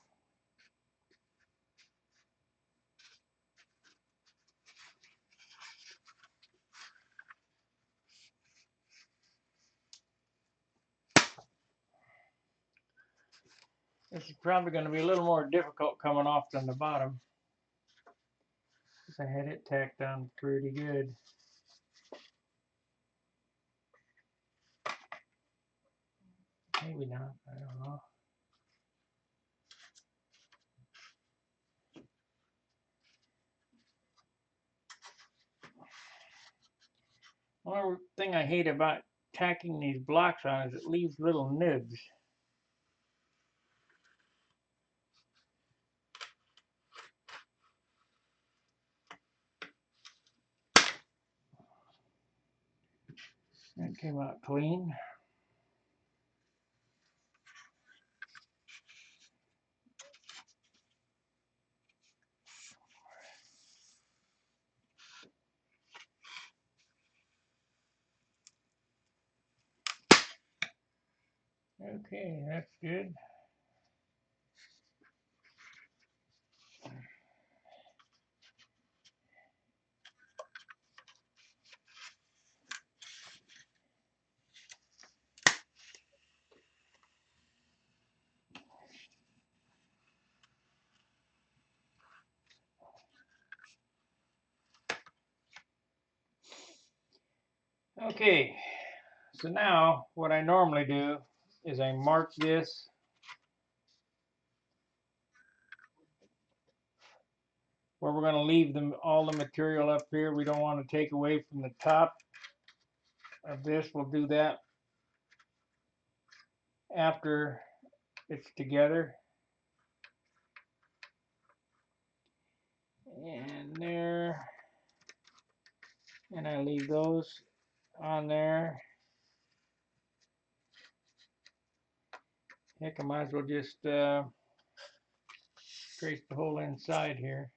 Speaker 1: This is probably going to be a little more difficult coming off than the bottom, because I had it tacked on pretty good. Maybe not, I don't know. One thing I hate about tacking these blocks on is it leaves little nibs. That came out clean. Okay, that's good. Okay, so now what I normally do is I mark this where we're going to leave all the material up here. We don't want to take away from the top of this. We'll do that after it's together. And there. And I leave those on there. Heck, I might as well just trace the whole inside here.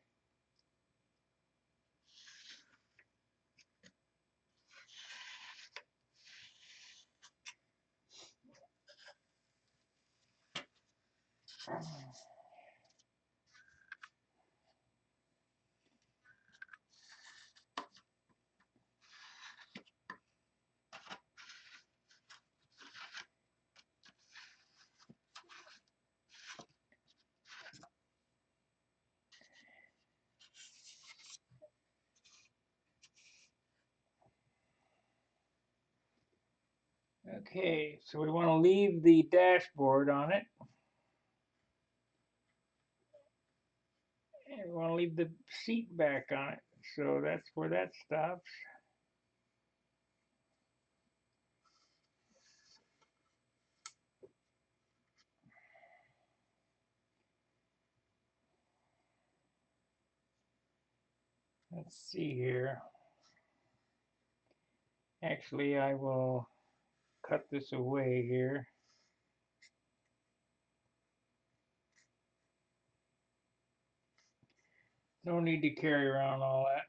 Speaker 1: Okay, so we want to leave the dashboard on it. And we want to leave the seat back on it. So that's where that stops. Let's see here. Actually, I will cut this away here. No need to carry around all that.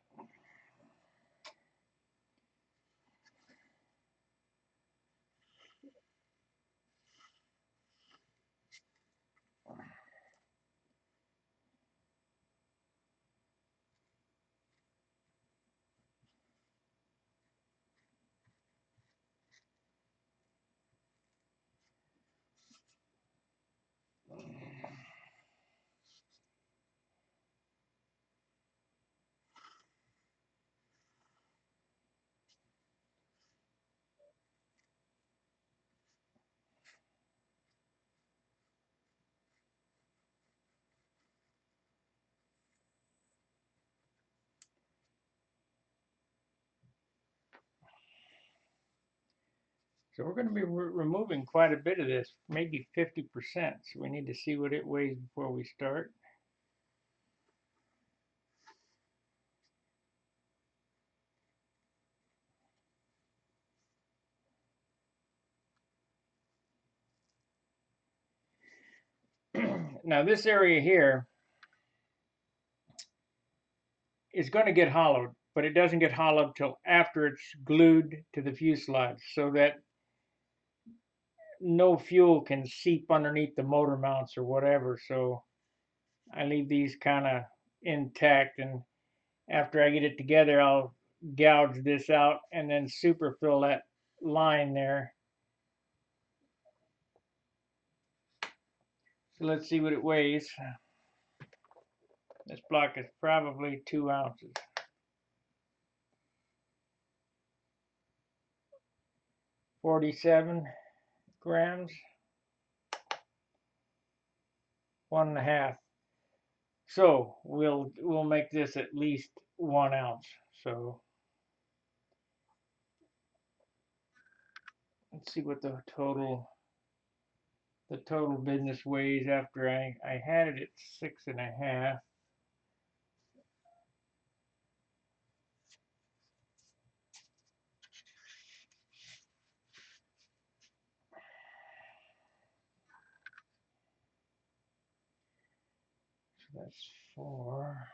Speaker 1: So we're going to be removing quite a bit of this, maybe 50%. So we need to see what it weighs before we start. Now this area here is going to get hollowed, but it doesn't get hollowed till after it's glued to the fuselage, so that no fuel can seep underneath the motor mounts or whatever. So I leave these kind of intact, and after I get it together, I'll gouge this out and then super fill that line there. So let's see what it weighs. This block is probably 2 ounces. 47 grams. 1.5. So we'll make this at least 1 ounce. So let's see what the total business weighs after I had it at 6.5. So that's 4.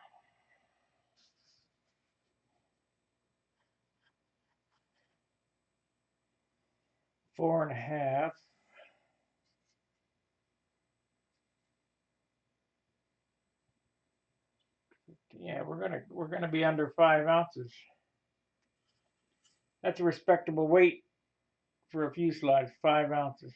Speaker 1: 4.5. Yeah, we're gonna be under 5 ounces. That's a respectable weight for a fuselage, 5 ounces.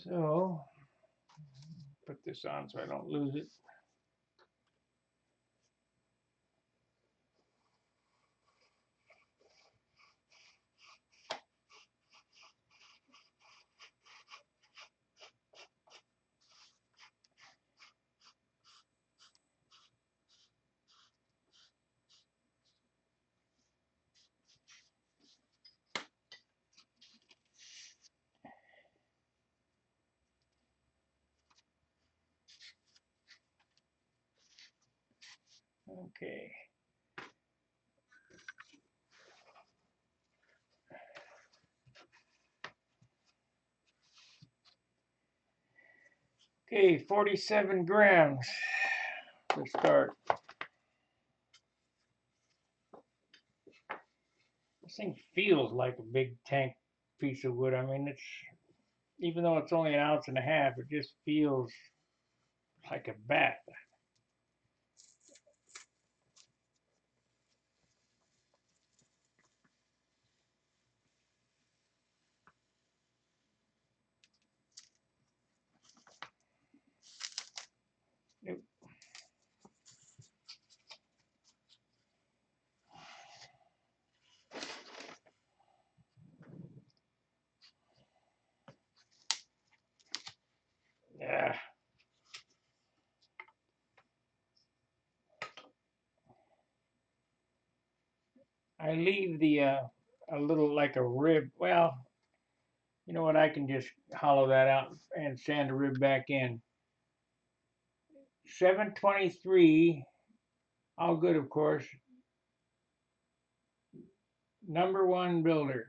Speaker 1: So, put this on so I don't lose it. Okay. Okay, 47 grams to start. This thing feels like a big tank piece of wood. I mean, it's, even though it's only 1.5 ounces, it just feels like a bat. Nope. Yeah. I leave the a little like a rib. Well, you know what? I can just hollow that out and sand the rib back in. 723, all good, of course. #1 builder.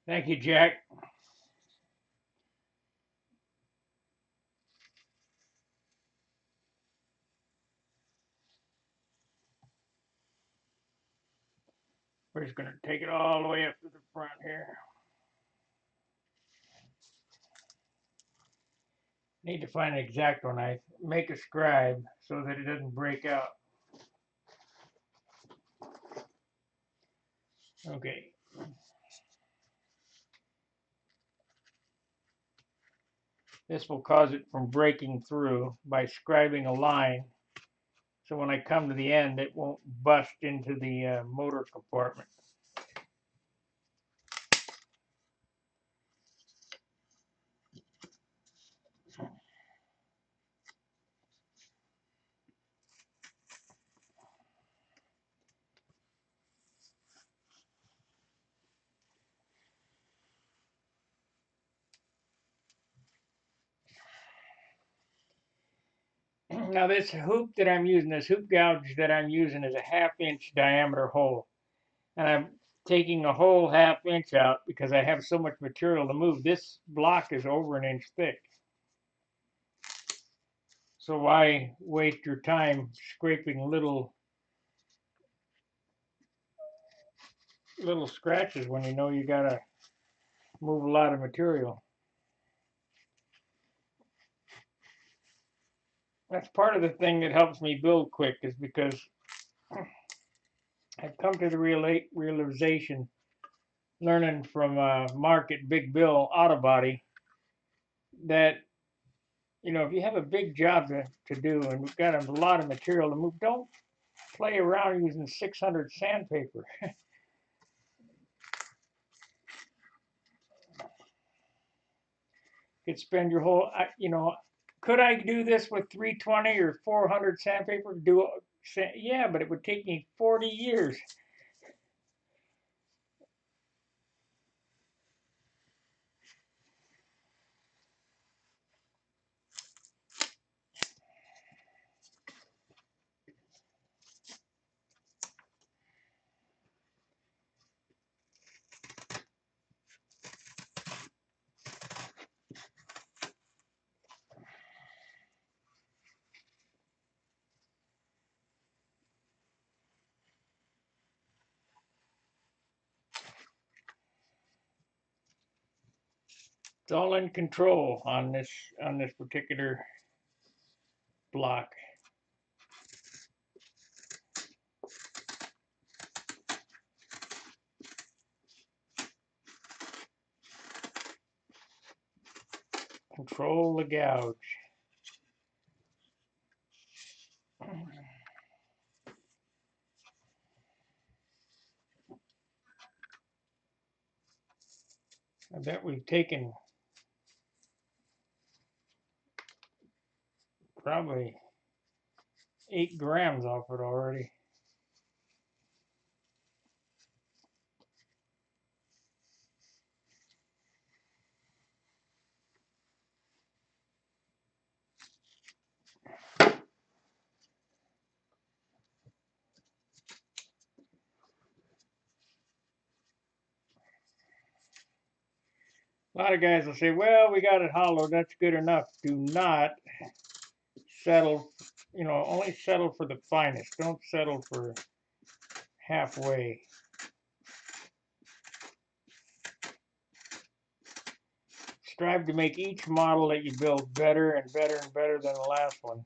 Speaker 1: Thank you, Jack. We're just going to take it all the way up to the front here. Need to find an X-Acto knife. Make a scribe so that it doesn't break out. Okay. This will cause it from breaking through by scribing a line. So when I come to the end, it won't bust into the motor compartment. Now this hoop that I'm using, this hoop gouge that I'm using is a 1/2 inch diameter hole. And I'm taking a whole 1/2 inch out because I have so much material to move. This block is over 1 inch thick. So why waste your time scraping little scratches when you know you gotta move a lot of material? That's part of the thing that helps me build quick, is because I've come to the realization, learning from Mark at Big Bill Auto Body, that if you have a big job to do and we've got a lot of material to move, don't play around using 600 sandpaper. You could spend your whole, could I do this with 320 or 400 sandpaper? Yeah, but it would take me 40 years. It's all in control on this particular block. Control the gouge. I bet we've taken probably 8 grams off it already. A lot of guys will say, well, we got it hollow, that's good enough. Do not settle, only settle for the finest. Don't settle for halfway. Strive to make each model that you build better and better and better than the last one.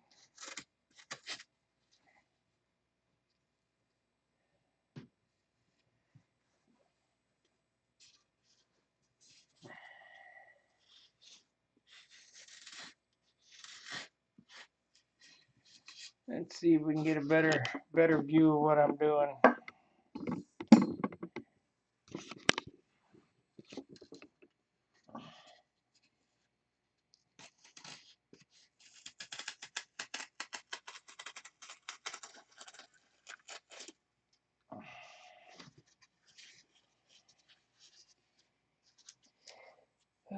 Speaker 1: Let's see if we can get a better view of what I'm doing.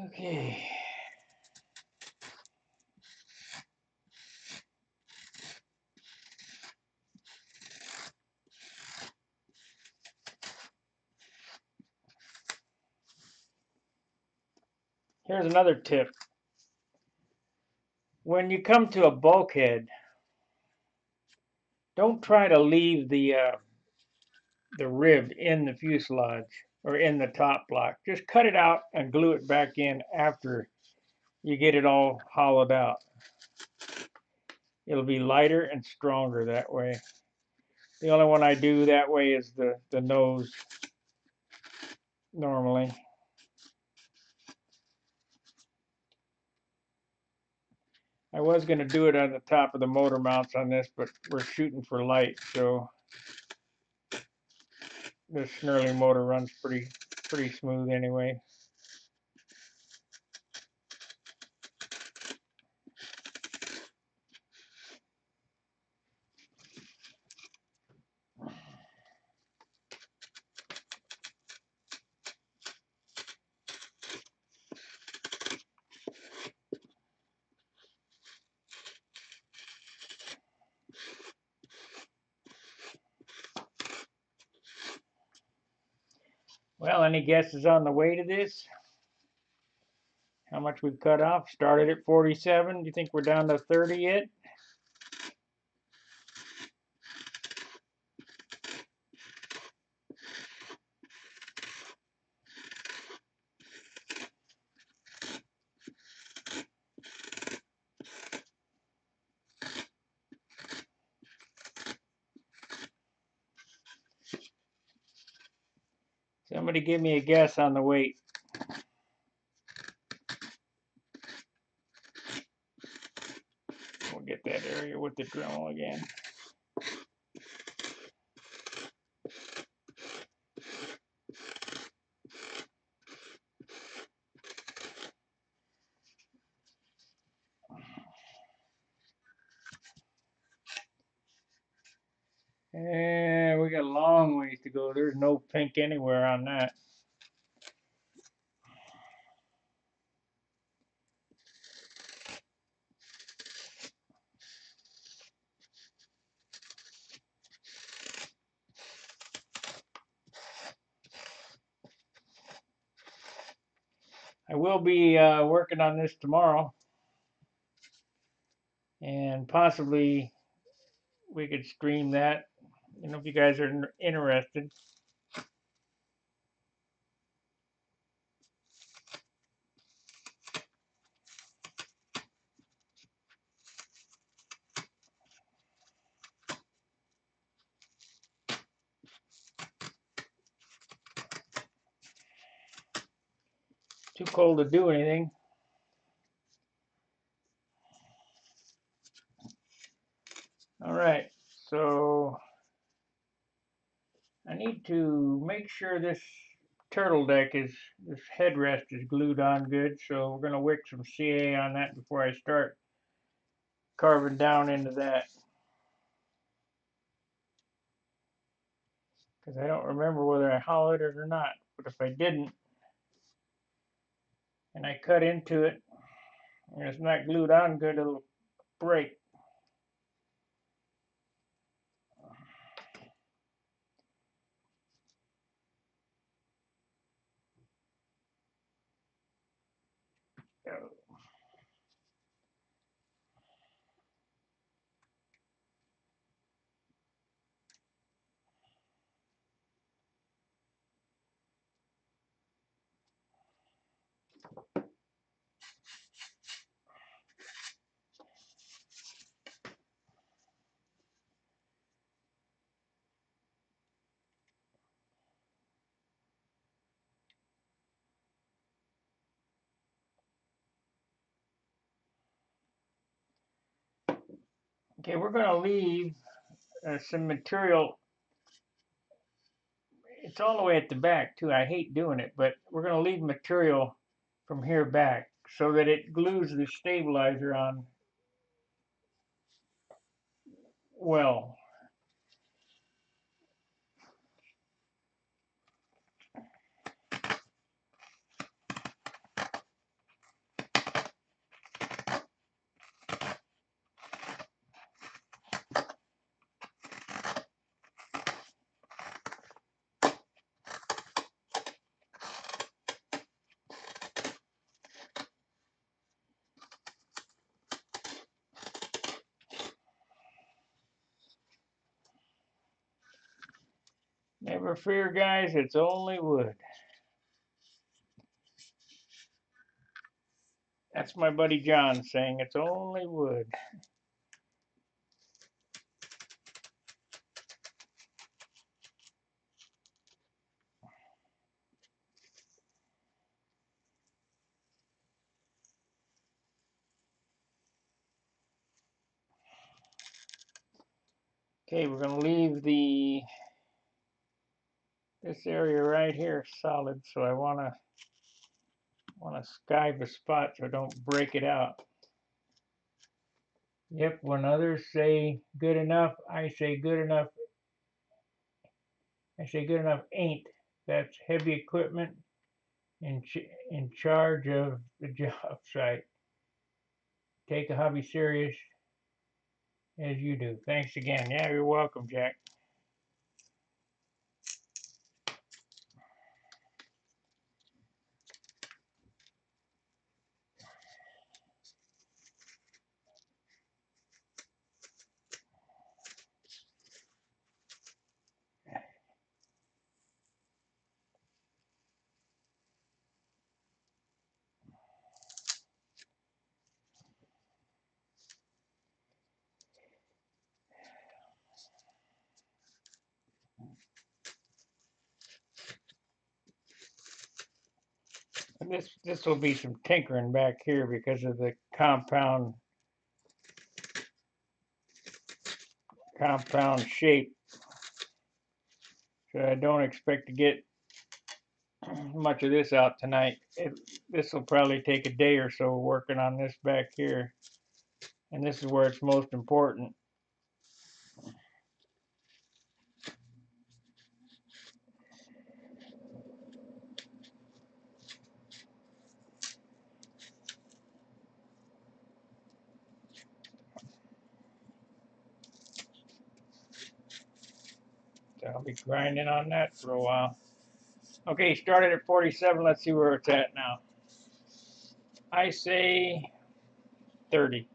Speaker 1: Okay. Here's another tip. When you come to a bulkhead, don't try to leave the rib in the fuselage or in the top block. Just cut it out and glue it back in after you get it all hollowed out. It'll be lighter and stronger that way. The only one I do that way is the nose normally. I was going to do it on the top of the motor mounts on this, but we're shooting for light, so this snurling motor runs pretty smooth anyway. Well, any guesses on the weight of this? How much we've cut off? Started at 47. Do you think we're down to 30 yet? Somebody give me a guess on the weight. We'll get that area with the Dremel again. And we got a long ways to go. There's no pink anywhere on that. I will be working on this tomorrow, and possibly we could stream that, if you guys are interested. Too cold to do anything. need to make sure this this headrest is glued on good, so we're going to wick some CA on that before I start carving down into that. Because I don't remember whether I hollowed it or not, but if I didn't, and I cut into it, and it's not glued on good, it'll break. Okay, we're going to leave some material. It's all the way at the back too. I hate doing it, but we're going to leave material from here back so that it glues the stabilizer on well. Never fear, guys, it's only wood. That's my buddy John saying it's only wood. Okay, we're going to leave this area right here solid, so I want to skive a spot so I don't break it out. Yep, when others say good enough, I say good enough. I say good enough ain't. That's heavy equipment in charge of the job site. Take a hobby serious as you do. Thanks again. Yeah, you're welcome, Jack. And this will be some tinkering back here because of the compound shape. So I don't expect to get much of this out tonight. This will probably take a day or so working on this back here. And this is where it's most important. So I'll be grinding on that for a while. Okay, started at 47. Let's see where it's at now. I say 30.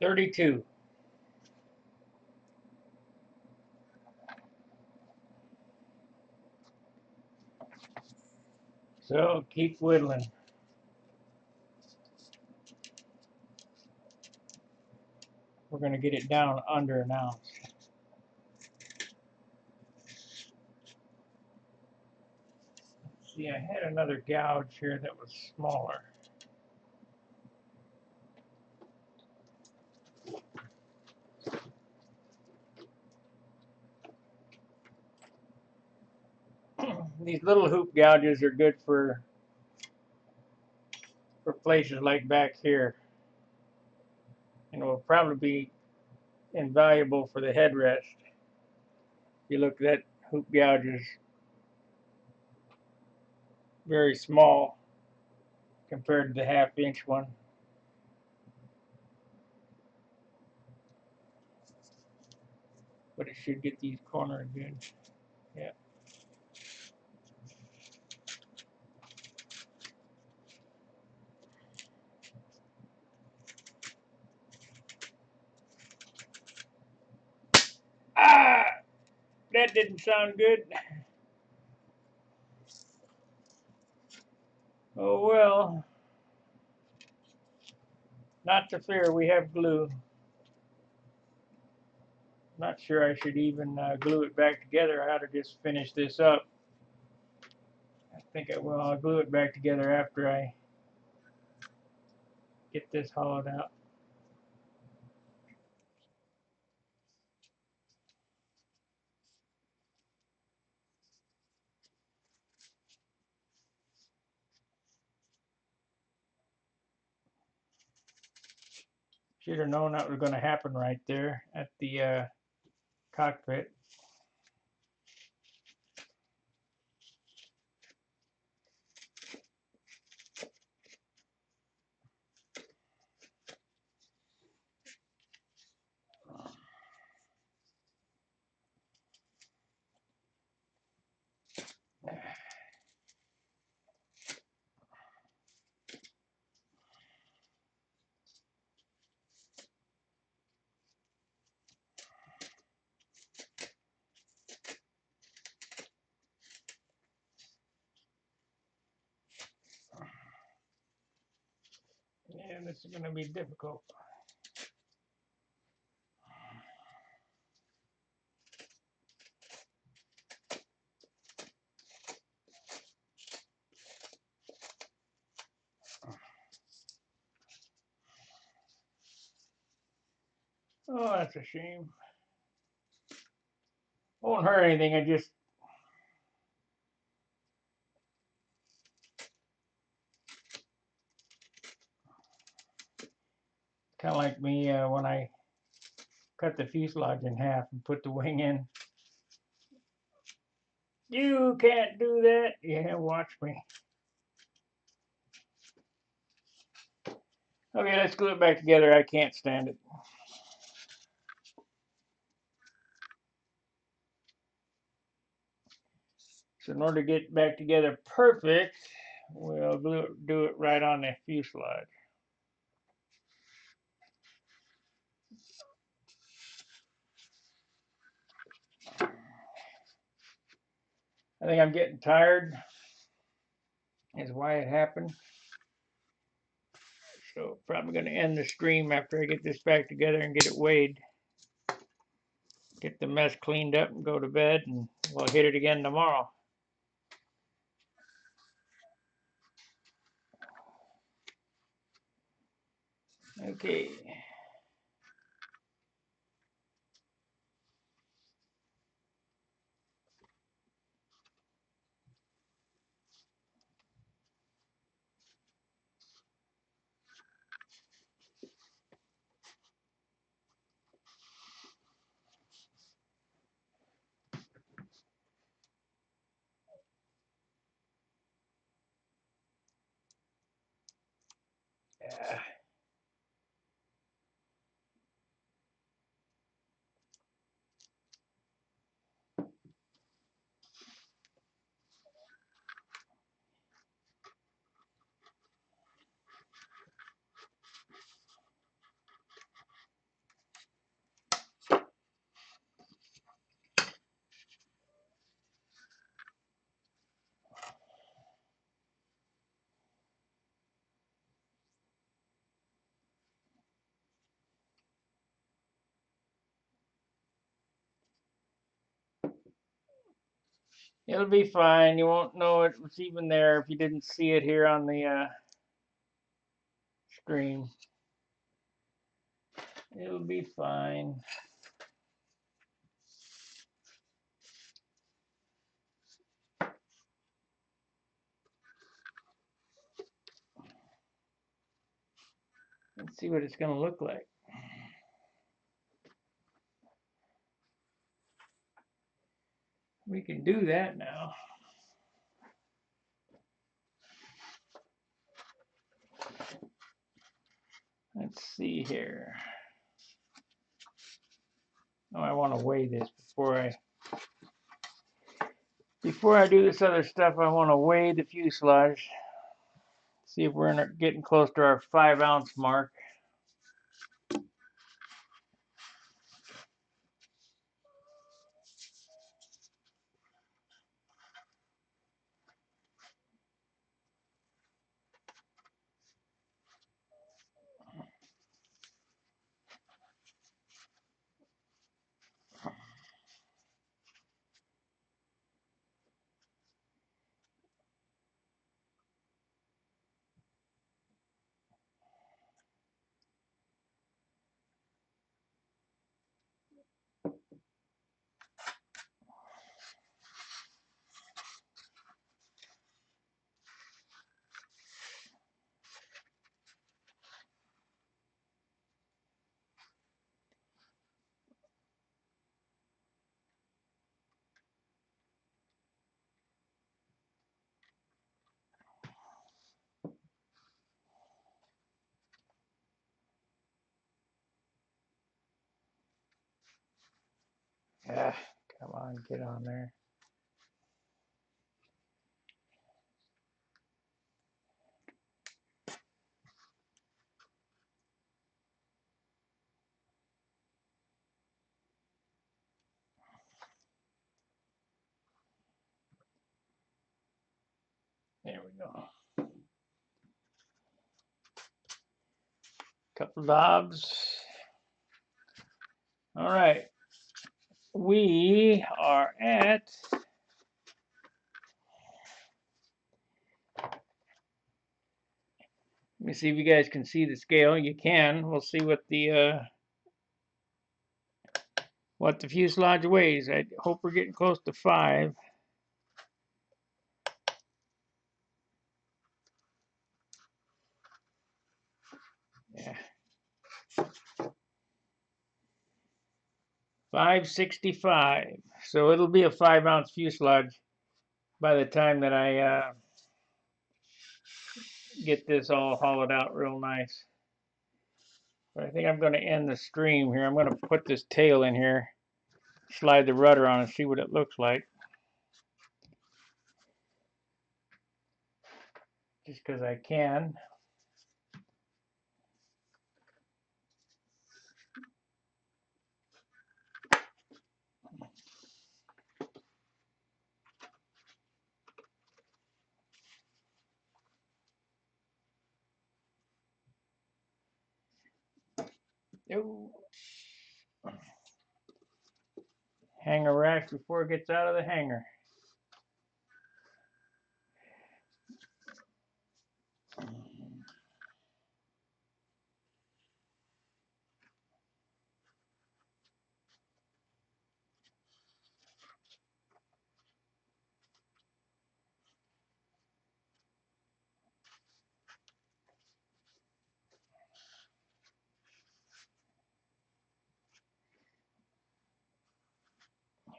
Speaker 1: $32. So keep whittling. We're going to get it down under an ounce. See, I had another gouge here that was smaller. These little hoop gouges are good for places like back here, and will probably be invaluable for the headrest. You look, that hoop gouge is very small compared to the half-inch one. But it should get these corners good. Yeah. Ah! That didn't sound good. Oh well. Not to fear, we have glue. Not sure I should even glue it back together. I ought to just finish this up. I think I will. I'll glue it back together after I get this hollowed out. Should have known that was going to happen right there at the cockpit. Yeah, this is going to be difficult. Oh, that's a shame. Won't hurt anything. I just kind of like me when I cut the fuselage in half and put the wing in. You can't do that. Yeah, watch me. Okay, let's glue it back together. I can't stand it. So in order to get it back together perfect, we'll do it right on the fuselage. I think I'm getting tired, is why it happened. So probably going to end the stream after I get this back together and get it weighed. Get the mess cleaned up and go to bed, and we'll hit it again tomorrow. Okay. Yeah. It'll be fine. You won't know it was even there if you didn't see it here on the screen. It'll be fine. Let's see what it's going to look like. We can do that now. Let's see here. Oh, I want to weigh this before I do this other stuff. I want to weigh the fuselage. See if we're getting close to our 5-ounce mark. Ah, come on, get on there. There we go. Couple knobs. All right. We are at let me see if you guys can see the scale. You can. We'll see what the fuselage weighs. I hope we're getting close to 5. Yeah. 565. So it'll be a 5-ounce fuselage by the time that I get this all hollowed out real nice. But I think I'm going to end the stream here. I'm going to put this tail in here, slide the rudder on and see what it looks like. Just because I can. Ooh. Hanger rack before it gets out of the hanger.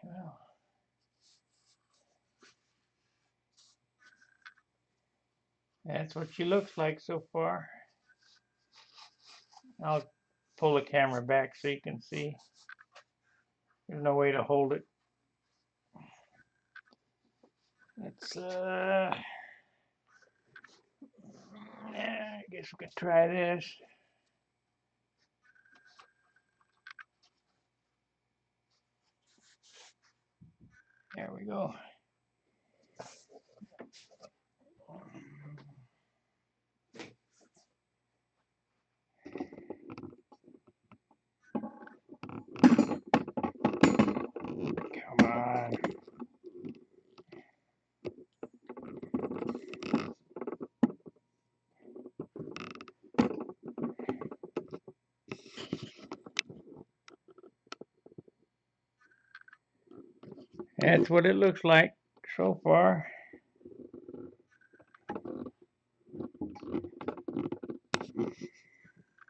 Speaker 1: Well, that's what she looks like so far. I'll pull the camera back so you can see. There's no way to hold it. Let's I guess we could try this. There we go. Come on. That's what it looks like so far.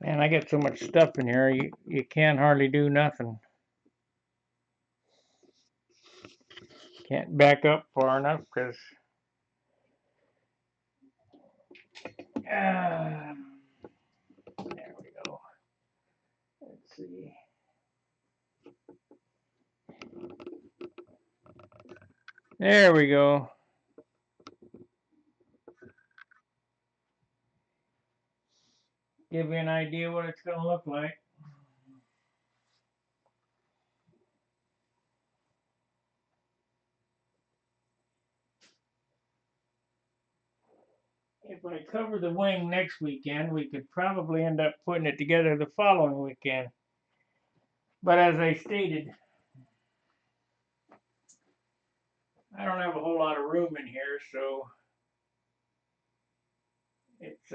Speaker 1: And I got so much stuff in here, you can't hardly do nothing. Can't back up far enough because there we go. Let's see. There we go. Give you an idea what it's going to look like. If I cover the wing next weekend, we could probably end up putting it together the following weekend. But as I stated, I don't have a whole lot of room in here, so it's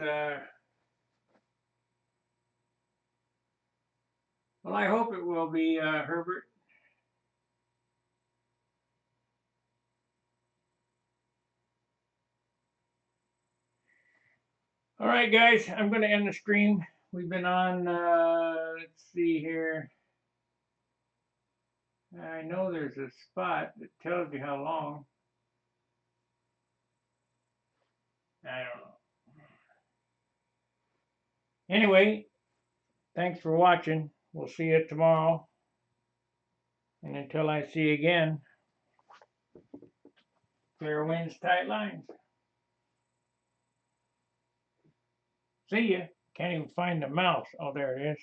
Speaker 1: well, I hope it will be, Herbert. All right, guys, I'm going to end the stream. We've been on, let's see here. I know there's a spot that tells you how long. I don't know. Anyway, thanks for watching. We'll see you tomorrow. And until I see you again, fair winds, tight lines. See ya. Can't even find the mouse. Oh, there it is.